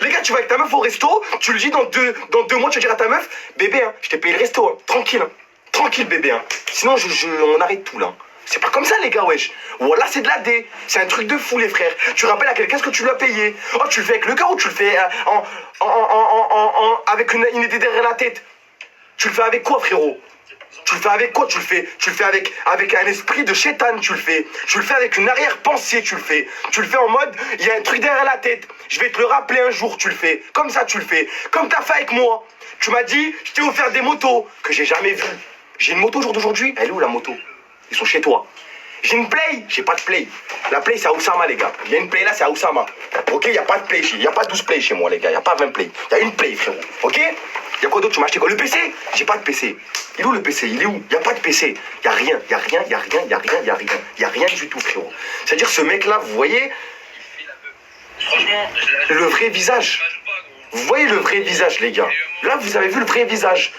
Les gars, tu vas avec ta meuf au resto, tu le dis dans deux mois, tu vas dire à ta meuf, bébé, hein, je t'ai payé le resto, hein, tranquille, hein, tranquille bébé, hein. Sinon on arrête tout là. C'est pas comme ça les gars, wesh. Voilà, c'est de la D. C'est un truc de fou les frères. Tu rappelles à quelqu'un ce que tu lui as payé. Oh, tu le fais avec le cœur ou tu le fais avec une idée derrière la tête. Tu le fais avec quoi, frérot? Tu le fais avec quoi? Tu le fais avec un esprit de chétane, tu le fais avec une arrière-pensée, tu le fais en mode, il y a un truc derrière la tête, je vais te le rappeler un jour, tu le fais, comme ça tu le fais, comme t'as fait avec moi. Tu m'as dit, je t'ai offert des motos que j'ai jamais vues. J'ai une moto au jour d'aujourd'hui, elle est où la moto? Ils sont chez toi. J'ai une Play, j'ai pas de Play. La Play c'est à Oussama les gars. Il y a une Play là, c'est à Oussama. Ok, il y a pas de Play, il y a pas 12 Play chez moi les gars, il y a pas 20 Play. Il y a une Play frérot. Ok? Il y a quoi d'autre? Tu m'as acheté quoi? Le PC? J'ai pas de PC. Il est où le PC? Il est où? Il y a pas de PC. Il y a rien du tout frérot. C'est-à-dire ce mec là, vous voyez Franchement, le vrai visage. Vous voyez le vrai visage les gars. Là vous avez vu le vrai visage.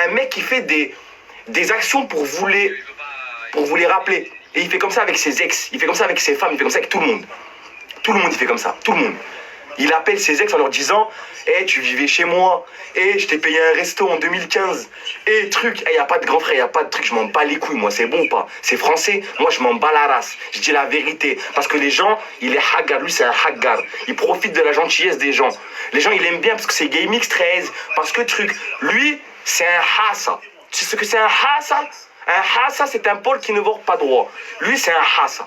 Un mec qui fait des actions pour vous les rappeler. Et il fait comme ça avec ses ex, il fait comme ça avec ses femmes, il fait comme ça avec tout le monde. Tout le monde, il fait comme ça, tout le monde. Il appelle ses ex en leur disant « Eh, tu vivais chez moi. Eh, je t'ai payé un resto en 2015. Eh, truc. Eh, y a pas de grand frère, y a pas de truc. Je m'en bats les couilles, moi. C'est bon ou pas? C'est français. Moi, je m'en bats la race. Je dis la vérité. Parce que les gens, il est haggar. Lui, c'est un haggar. Il profite de la gentillesse des gens. Les gens, il aime bien parce que c'est Gay Mix 13. Parce que truc. Lui, c'est un hassa. Tu sais ce que c'est un hassa? Un hassa, c'est un pôle qui ne vole pas droit. Lui, c'est un hassa.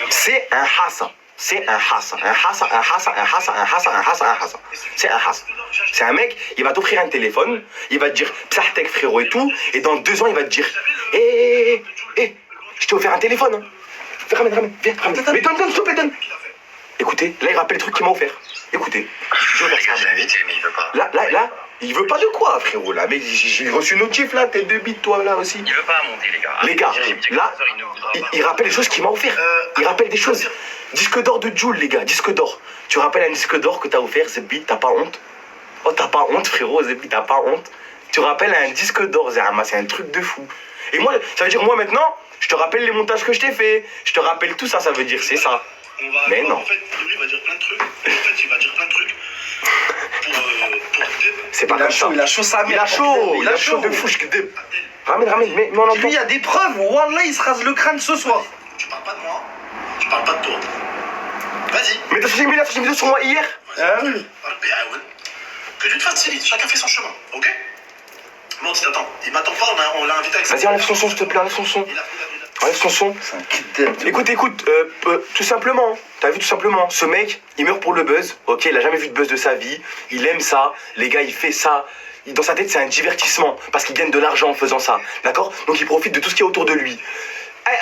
C'est un hassa. C'est un hassa. C'est un hassa. C'est un mec, il va t'offrir un téléphone, il va te dire Psahtek frérot et tout, et dans 2 ans il va te dire je t'ai offert un téléphone. Hein. Ramène, viens, ramène. Mais donne, s'il te plaît, donne. Écoutez, là il rappelle les trucs qu'il m'a offert. Écoutez, je vais faire ça. Là, il veut pas de quoi frérot là, mais j'ai reçu une notif là, tête de bite toi là aussi. il veut pas monter, les gars. Les gars, là, il rappelle les choses qu'il m'a offert. Il rappelle des choses. Disque d'or de Joule, les gars, disque d'or. Tu rappelles un disque d'or que t'as offert, Zebi, t'as pas honte? Oh, t'as pas honte, frérot, Zebi, t'as pas honte? Tu rappelles un disque d'or, Zama, c'est un truc de fou. Et moi, ça veut dire, moi maintenant, je te rappelle les montages que je t'ai fait. Je te rappelle tout ça, ça veut dire, c'est ça. Mais non. En fait, lui, il va dire plein de trucs. Et en fait, il va dire plein de trucs pour c'est pas comme ça. Il a chaud sa mère. Il a chaud de fou, je te Ramène, mais on entend. Lui, il y a des preuves. Wallah, il se rase le crâne ce soir. Tu parles pas de moi, tu parles pas de toi. Vas-y. Mais t'as sorti une vidéo sur moi hier. Ah oui. Que tu te facilites, chacun fait son chemin, ok? Non, attends, il m'attend pas, on l'a invité avec ça. Vas-y, enlève son son, s'il te plaît, enlève son son. Enlève son son. C'est un kid. Écoute, tout simplement, t'as vu tout simplement, ce mec, il meurt pour le buzz, ok, il a jamais vu de buzz de sa vie, il aime ça, les gars, il fait ça, dans sa tête c'est un divertissement, parce qu'il gagne de l'argent en faisant ça, d'accord? Donc il profite de tout ce qui est autour de lui.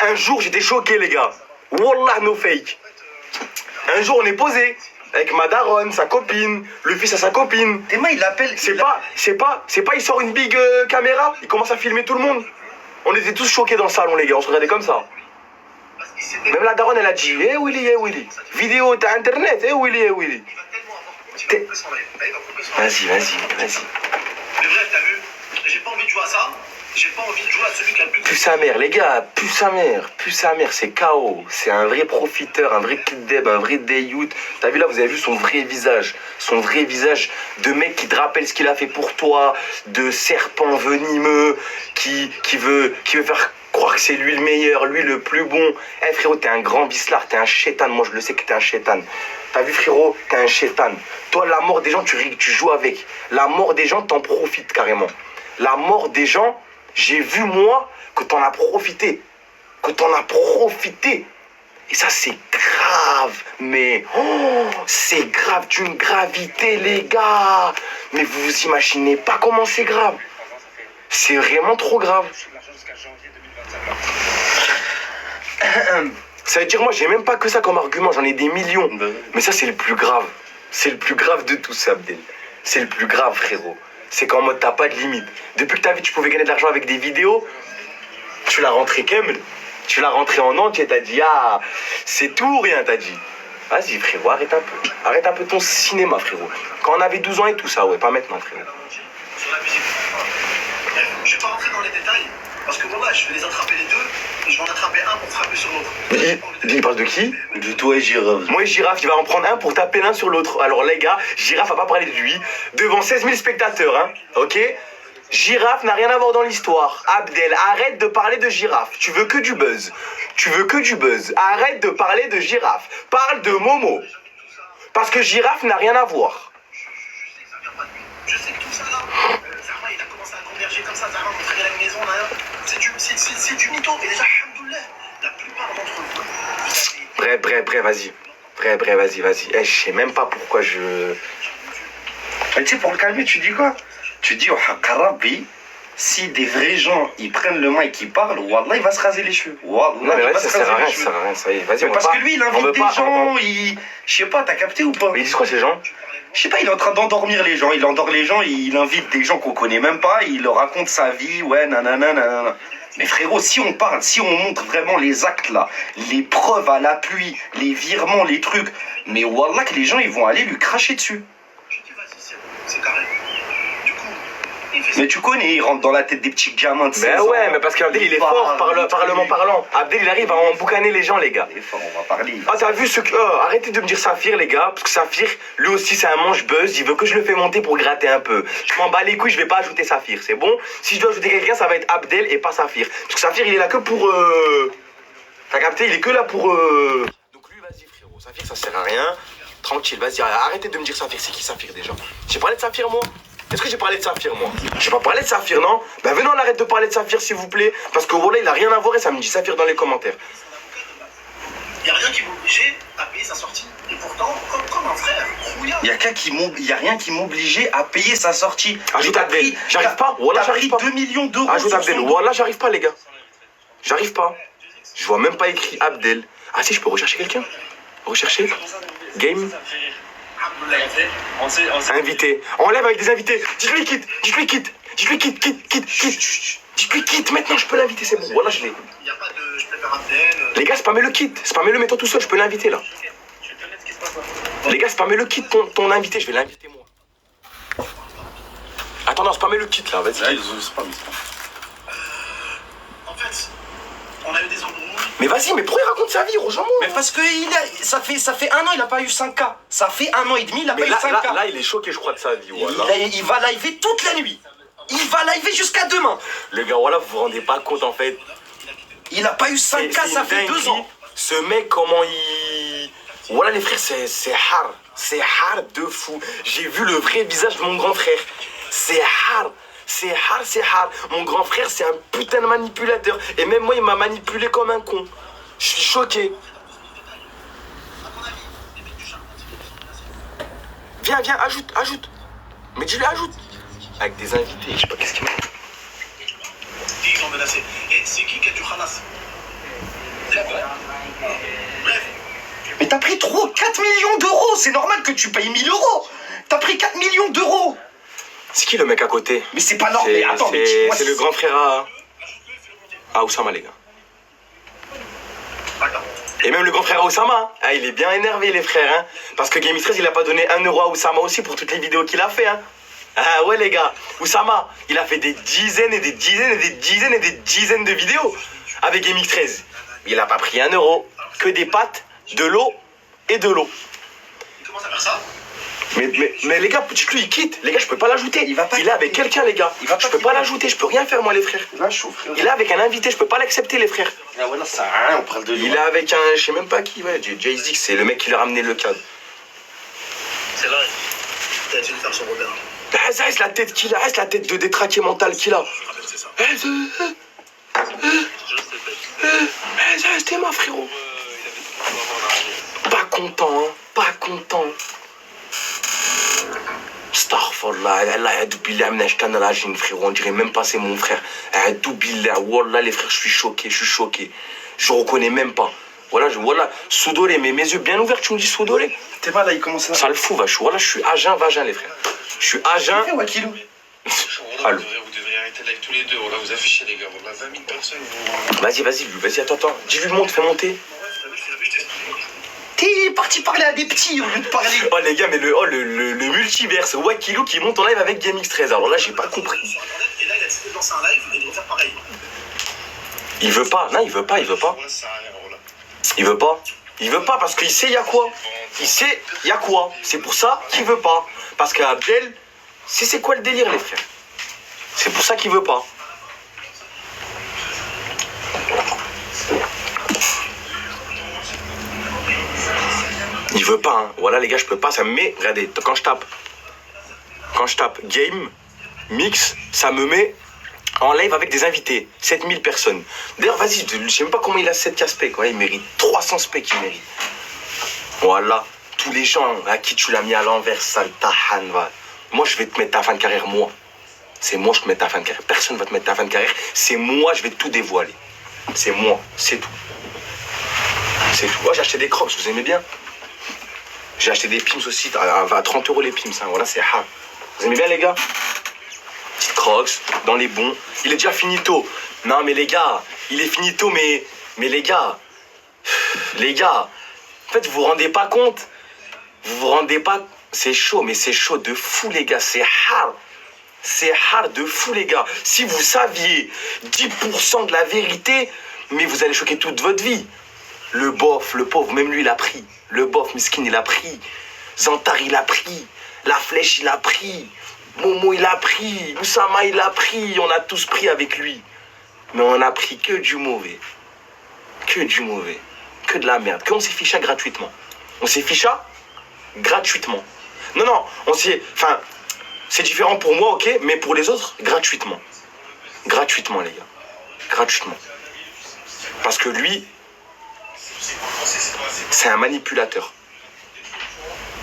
Un jour, j'étais choqué, les gars, wallah, no fake. Un jour, on est posé, avec ma daronne, sa copine, le fils à sa copine. Théma, il appelle. C'est pas, il sort une big caméra, il commence à filmer tout le monde. On était tous choqués dans le salon, les gars, on se regardait comme ça. Même la daronne, elle a dit, eh Willy, vidéo, t'as internet, eh Willy. Vas-y. Mais bref, t'as vu, j'ai pas envie de jouer à ça, j'ai pas envie de jouer à celui qui a le plus... Pue sa mère, les gars, pue sa mère, c'est KO. C'est un vrai profiteur, un vrai kid-deb, un vrai day-youth. T'as vu là, vous avez vu son vrai visage de mec qui te rappelle ce qu'il a fait pour toi, de serpent venimeux, qui veut faire croire que c'est lui le meilleur, lui le plus bon. Eh frérot, t'es un grand vicelard, t'es un chétan, moi je le sais que t'es un chétan. T'as vu frérot, t'es un chétan. Toi, la mort des gens, tu joues avec. La mort des gens, t'en profites carrément. La mort des gens... J'ai vu, moi, que t'en as profité. Et ça, c'est grave. Mais, c'est grave d'une gravité, les gars. Mais vous vous imaginez pas comment c'est grave. C'est vraiment trop grave. Ça veut dire, moi, j'ai même pas que ça comme argument. J'en ai des millions. Mais ça, c'est le plus grave. C'est le plus grave de tout ça, Abdel. C'est le plus grave, frérot. C'est qu'en mode, t'as pas de limite. Depuis que t'as vu, tu pouvais gagner de l'argent avec des vidéos, tu l'as rentré Kemel. Tu l'as rentré en entier, t'as dit, ah, c'est tout ou rien, t'as dit. Vas-y, frérot, arrête un peu. Arrête un peu ton cinéma, frérot. Quand on avait 12 ans et tout ça, ouais, pas maintenant, frérot. Sur la musique. Bref, je vais pas rentrer dans les détails, parce que voilà, je vais les attraper les deux, et je vais en attraper un pour frapper sur l'autre. Il parle de qui? De toi et Girafe. Moi et Girafe, il va en prendre un pour taper l'un sur l'autre. Alors les gars, Girafe va pas parler de lui devant 16 000 spectateurs, hein, ok? Girafe n'a rien à voir dans l'histoire. Abdel, arrête de parler de Girafe. Tu veux que du buzz. Arrête de parler de Girafe. Parle de Momo. Parce que Girafe n'a rien à voir. Je sais que tout ça là, Zahra il a commencé à converger comme ça, Zahra montrer à la maison là, c'est du mytho. Et déjà, alhamdoulilah, la plupart d'entre vous, Bref, vas-y. Eh, je sais même pas pourquoi je... Mais tu sais, pour le calmer, tu dis quoi? Tu dis au Hakkarabi, si des vrais gens ils prennent le mic et qu'ils parlent, wallah, il va se raser les cheveux. Wallah, Non mais il va ouais, se ça sert à raser rien, les ça cheveux. sert à rien, ça y est, vas-y, Mais on parce va que lui, il invite des gens, je sais pas, t'as capté ou pas? Mais ils disent quoi ces gens? Je sais pas, il est en train d'endormir les gens, il endort les gens, il invite des gens qu'on connaît même pas, il leur raconte sa vie, ouais, nanana. Mais frérot, si on parle, si on montre vraiment les actes là, les preuves à l'appui, les virements, les trucs, mais wallah que les gens ils vont aller lui cracher dessus. je dis vas-y, c'est carré. Du coup, il fait Mais tu connais, il rentre dans la tête des petits gamins de 16 Ben ans. ouais, mais parce qu'Abdel il est fort, parlement parlant. Abdel il arrive à emboucaner les gens, les gars. Il est fort, on va parler. Ah t'as vu ce que... arrêtez de me dire Saphir les gars, parce que Saphir, lui aussi c'est un manche-buzz, il veut que je le fais monter pour gratter un peu. Je m'en bats les couilles, je vais pas ajouter Saphir, c'est bon? Si je dois ajouter quelqu'un, ça va être Abdel et pas Saphir. Parce que Saphir il est là que pour... T'as capté, il est que là pour... Donc lui vas-y frérot, Saphir ça sert à rien. Tranquille, vas-y, arrêtez de me dire Saphir, c'est qui Saphir déjà? J'ai parlé de Saphir moi? Est-ce que j'ai parlé de Saphir moi? J'ai pas parlé de Saphir non? Ben venez on arrête de parler de Saphir s'il vous plaît. Parce que voilà il a rien à voir et ça me dit Saphir dans les commentaires. Il n'y a rien qui m'obligeait à payer sa sortie. Et pourtant, comme un frère, rouillard. Il y a rien qui m'obligeait à payer sa sortie. Ajoute Abdel, j'arrive pas, voilà T'as j'arrive pris pas. 2 millions d'euros. Ajoute sur Abdel, son dos. voilà j'arrive pas les gars. J'arrive pas. Je vois même pas écrit Abdel. Ah si je peux rechercher quelqu'un? Rechercher? Game? Invité. Enlève avec des invités. Dites-lui quitte. Dites-lui quitte. Maintenant je peux l'inviter, c'est bon. Voilà je l'ai. Il n'y a pas de. Je préfère Abdel. Les gars, spammez le kit. Spammez-le, mets-toi tout seul, je peux l'inviter là. Les gars, spammez le kit, ton invité, je vais l'inviter moi. Attends, non, spammez le kit là, vas-y. Là, ils ont pas mis. En fait, on a eu des embrouilles. Mais vas-y, mais pourquoi il raconte sa vie, rejoins-moi. Mais parce que ça fait 1 an, il a pas eu 5K. Ça fait 1 an et demi, il a pas Mais eu là, 5K. là, il est choqué, je crois, de sa vie. Voilà. Il va liver toute la nuit. Il va liver jusqu'à demain. Les gars, voilà, vous vous rendez pas compte en fait. Il a pas eu 5K, C'est ça une fait 2 dinguerie. ans. Ce mec, comment il. Voilà, les frères, c'est hard. C'est hard de fou. J'ai vu le vrai visage de mon grand frère. C'est hard. C'est hard, c'est hard. Mon grand frère, c'est un putain de manipulateur. Et même moi, il m'a manipulé comme un con. Je suis choqué. Viens, viens, ajoute. Mais dis-le, ajoute. Avec des invités, je sais pas qu'est-ce qu'il m'a dit. Ils l'ont menacé. Et c'est qui a du khalas? C'est quoi? Bref. Mais t'as pris 4 millions d'euros. C'est normal que tu payes 1000 euros. T'as pris 4 millions d'euros. C'est qui le mec à côté? Mais c'est pas normal. Mais attends, mais C'est dis-moi. le grand frère à Oussama, les gars. D'accord. Et même le grand frère à Oussama, hein. Ah, il est bien énervé, les frères. Hein. Parce que Game 13, il a pas donné 1 euro à Oussama aussi pour toutes les vidéos qu'il a fait. Hein. Ah ouais, les gars. Oussama, il a fait des dizaines et des dizaines et des dizaines et des dizaines de vidéos avec Game 13. Il a pas pris 1 euro. Que des pâtes, de l'eau et de l'eau. Il commence à faire ça. Mais les gars, dites-lui, il quitte. Les gars, je peux pas l'ajouter. Il va pas est avec quitter. quelqu'un, les gars. Il va Je pas peux pas quitter. l'ajouter. Je peux rien faire, moi, les frères. Il va chaud, frère. Il est avec un invité. Je peux pas l'accepter, les frères. Ah ouais, là, ça sert à rien. On parle de lui. Il est avec un, je sais même pas qui, ouais, Jay-Z, c'est le mec qui lui a ramené le cadre. C'est là. T'as essayé de faire son Robert. Reste la tête qu'il a, reste la tête de détraqué mental qu'il a. Je rappelle, c'est ça. C'était ma frérot. Pas content, hein, pas content. Starfallah, Allah a doubillah, frérot, on dirait même pas c'est mon frère. Doubillah, wallah les frères, je suis choqué. Je reconnais même pas. Voilà, Soudoré, mais mes yeux bien ouverts, tu me dis Soudoré. T'es pas là, il commence à. Ça le fout, vache. Voilà, je suis à jeun, vagin, les frères. Je suis à jeun. Ouais, Wakilou. Allô. Vous devriez arrêter live tous les deux. Là, vous affichez, les gars. On a 20 000 personnes. Vas-y, attends. Dis-lui, monte, fais monter. T'es parti parler à des petits au lieu de parler. Oh, les gars, mais le multiverse, Wakilou qui monte en live avec GameX13. Alors là, j'ai pas compris. Et là, il a décidé de lancer un live et de refaire pareil. Il veut pas, non, il veut pas. Ouais, ça a rien, voilà. Il veut pas parce qu'il sait y a quoi. Il sait y a quoi. C'est pour ça qu'il veut pas. Parce qu'Abdel, c'est quoi le délire, les frères. C'est pour ça qu'il veut pas. Il veut pas, hein. Voilà, les gars, je peux pas. Ça me met. Regardez, quand je tape game, mix, ça me met en live avec des invités. 7000 personnes. D'ailleurs, vas-y, je sais même pas comment il a 7K specs. Ouais, il mérite 300 specs, il mérite. Voilà. Tous les gens à qui tu l'as mis à l'envers, sale tahan, va. Moi, je vais te mettre ta fin de carrière, moi. C'est moi, je te mets ta fin de carrière. Personne va te mettre ta fin de carrière. C'est moi, je vais tout dévoiler. C'est moi, c'est tout. C'est tout. Moi, j'ai acheté des crocs, vous aimez bien? J'ai acheté des pims aussi, à 30 euros les pims. Hein. Voilà, c'est hard. Vous aimez bien, les gars? Petite crocs, dans les bons. Il est déjà finito. Non, mais les gars, il est finito, mais les gars, en fait, vous vous rendez pas compte? Vous vous rendez pas? C'est chaud, mais c'est chaud de fou, les gars. C'est hard. C'est hard de fou, les gars. Si vous saviez 10% de la vérité, mais vous allez choquer toute votre vie. Le bof, le pauvre, même lui, il a pris. Le bof, Miskin, il a pris. Zantar, il a pris. La flèche, il a pris. Momo, il a pris. Oussama, il a pris. On a tous pris avec lui. Mais on a pris que du mauvais. Que du mauvais. Que de la merde. Que on s'est fiché gratuitement. On s'est fiché gratuitement. Non, on s'est... Enfin, c'est différent pour moi, ok, mais pour les autres, gratuitement. Gratuitement, les gars. Gratuitement. Parce que lui, c'est un manipulateur.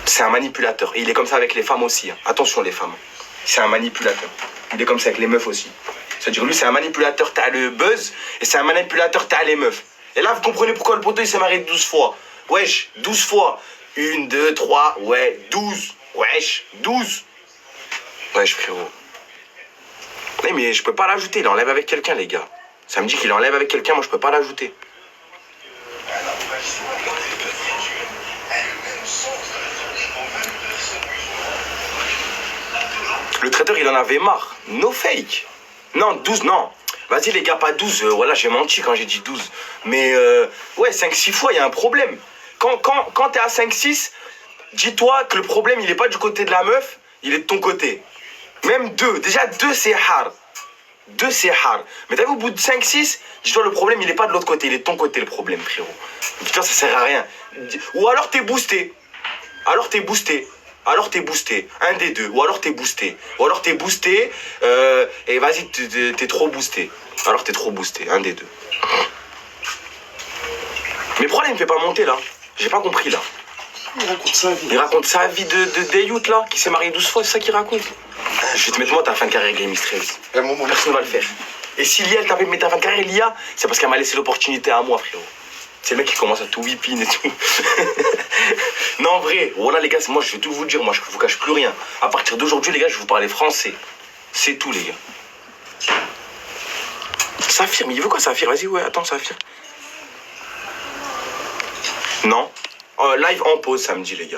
C'est un manipulateur. Et il est comme ça avec les femmes aussi. Hein. Attention, les femmes. C'est un manipulateur. Il est comme ça avec les meufs aussi. C'est-à-dire, lui, c'est un manipulateur, t'as le buzz, et c'est un manipulateur, t'as les meufs. Et là, vous comprenez pourquoi le poteau, il s'est marié 12 fois. Wesh, 12 fois. 1, 2, 3, ouais, 12. Wesh, 12. Wesh, frérot. Mais je peux pas l'ajouter, il enlève avec quelqu'un, les gars. Ça me dit qu'il enlève avec quelqu'un, moi, je peux pas l'ajouter. Le traiteur, il en avait marre. No fake. Non, 12, non. Vas-y les gars, pas 12. Voilà, j'ai menti quand j'ai dit 12. Mais ouais, 5-6 fois, il y a un problème. Quand t'es à 5-6, dis-toi que le problème, il est pas du côté de la meuf, il est de ton côté. Même 2. Déjà 2, c'est hard. 2, c'est hard. Mais t'as vu, au bout de 5-6, dis-toi, le problème, il est pas de l'autre côté, il est de ton côté, le problème, frérot. Putain, ça sert à rien. Ou alors t'es boosté. Alors t'es boosté. Un des deux. Ou alors t'es boosté. Et vas-y, t'es trop boosté. Alors t'es trop boosté. Un des deux. Mais pourquoi il me fait pas monter là? J'ai pas compris là. Il raconte sa vie. Il raconte sa vie de Dayout là, qui s'est marié 12 fois, c'est ça qu'il raconte. Je vais te mettre moi ta fin de carrière Game Stress. Personne va le faire. Et si Lia elle t'avait mis ta fin de carrière Lia, c'est parce qu'elle m'a laissé l'opportunité à moi, frérot. C'est le mec qui commence à tout whipping et tout. Non, en vrai, voilà les gars, moi je vais tout vous dire, moi je vous cache plus rien. À partir d'aujourd'hui, les gars, je vais vous parler français. C'est tout, les gars. Saphir, mais il veut quoi, Saphir? Vas-y, ouais, attends, Saphir. Non. Live en pause samedi, les gars.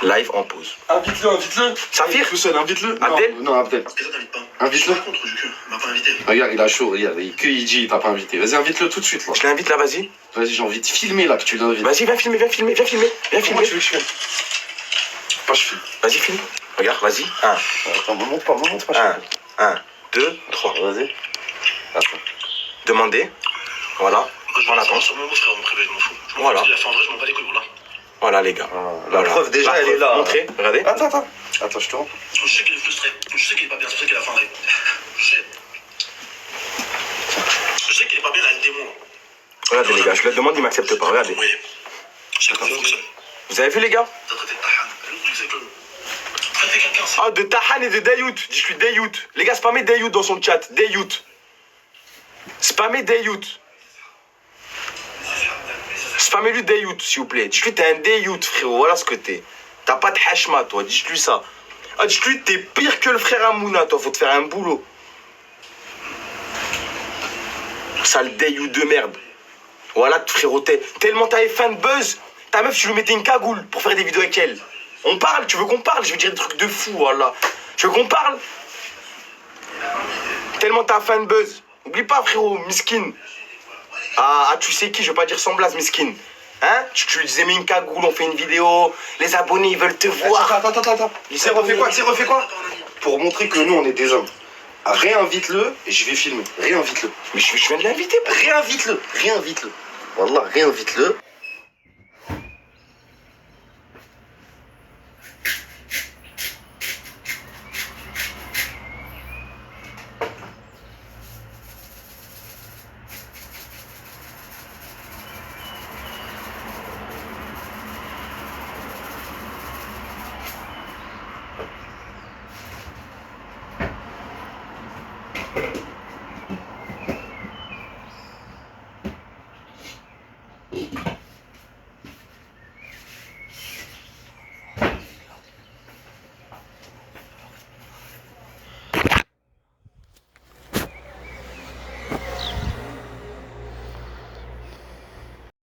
Live en pause. Invite-le. Saphir? Tout seul, invite-le. Abdel? Non, Abdel. Parce que toi, t'invites pas. Invite-le. Je raconte, Juju, il m'a pas invité. Regarde, il a chaud, regarde. Il dit, il t'a pas invité. Vas-y, invite-le tout de suite, là. Je l'invite là, vas-y. Vas-y, j'ai envie de filmer, là, que tu l'invites. Vas-y, viens filmer. Comment tu veux que je filme? Pas, je filme. Vas-y, filme. Regarde, vas-y. 1, Attends, me montre pas. 1, 2, 3. Vas-y. Attends. Demandez. Voilà. Je En vais attente. sur mon frère, mon privé, je m'en fous. Voilà. Il a fait en vrai, je m'en bats les couilles, voilà. Voilà, les gars. La preuve, déjà, elle est là. Montrez, regardez. Attends, je te rends. Je sais qu'il est frustré. Je sais qu'il est pas bien, c'est pour ça qu'il a fait en vrai. Je sais qu'il est pas bien, là, le démon. Regardez, les gars, je le demande, il m'accepte pas. Regardez. Oui. Je sais comment ça fonctionne. Vous avez vu, les gars? T'as traité de Tahan. Le truc, c'est que. Traiter quelqu'un, c'est. Ah, de Tahan et de Dayout. Dis-lui Dayout. Les gars, spammez Dayout dans son chat. Dayout. Spammez Dayout. Spammez-lui Dayout, s'il vous plaît. Dis-lui, t'es un Dayout, frérot. Voilà ce que t'es. T'as pas de hashma, toi. Dis-lui ça. Ah, dis-lui, t'es pire que le frère Amouna, toi. Faut te faire un boulot. Sale Dayout de merde. Voilà, frérot. Tellement t'avais faim de buzz. Ta meuf, tu lui mettais une cagoule pour faire des vidéos avec elle. On parle, tu veux qu'on parle? Je veux dire des trucs de fou, voilà. Tu veux qu'on parle? Tellement t'as faim de buzz. Oublie pas, frérot, miskin. Ah, tu sais qui, je veux pas dire sans blase, miskin. Hein? Tu lui disais, mets une cagoule, on fait une vidéo. Les abonnés, ils veulent te voir. Attends. C'est refait quoi? Pour montrer que nous, on est des hommes. Réinvite-le et je vais filmer. Réinvite-le. Mais je viens de l'inviter. Réinvite-le. Wallah, réinvite-le.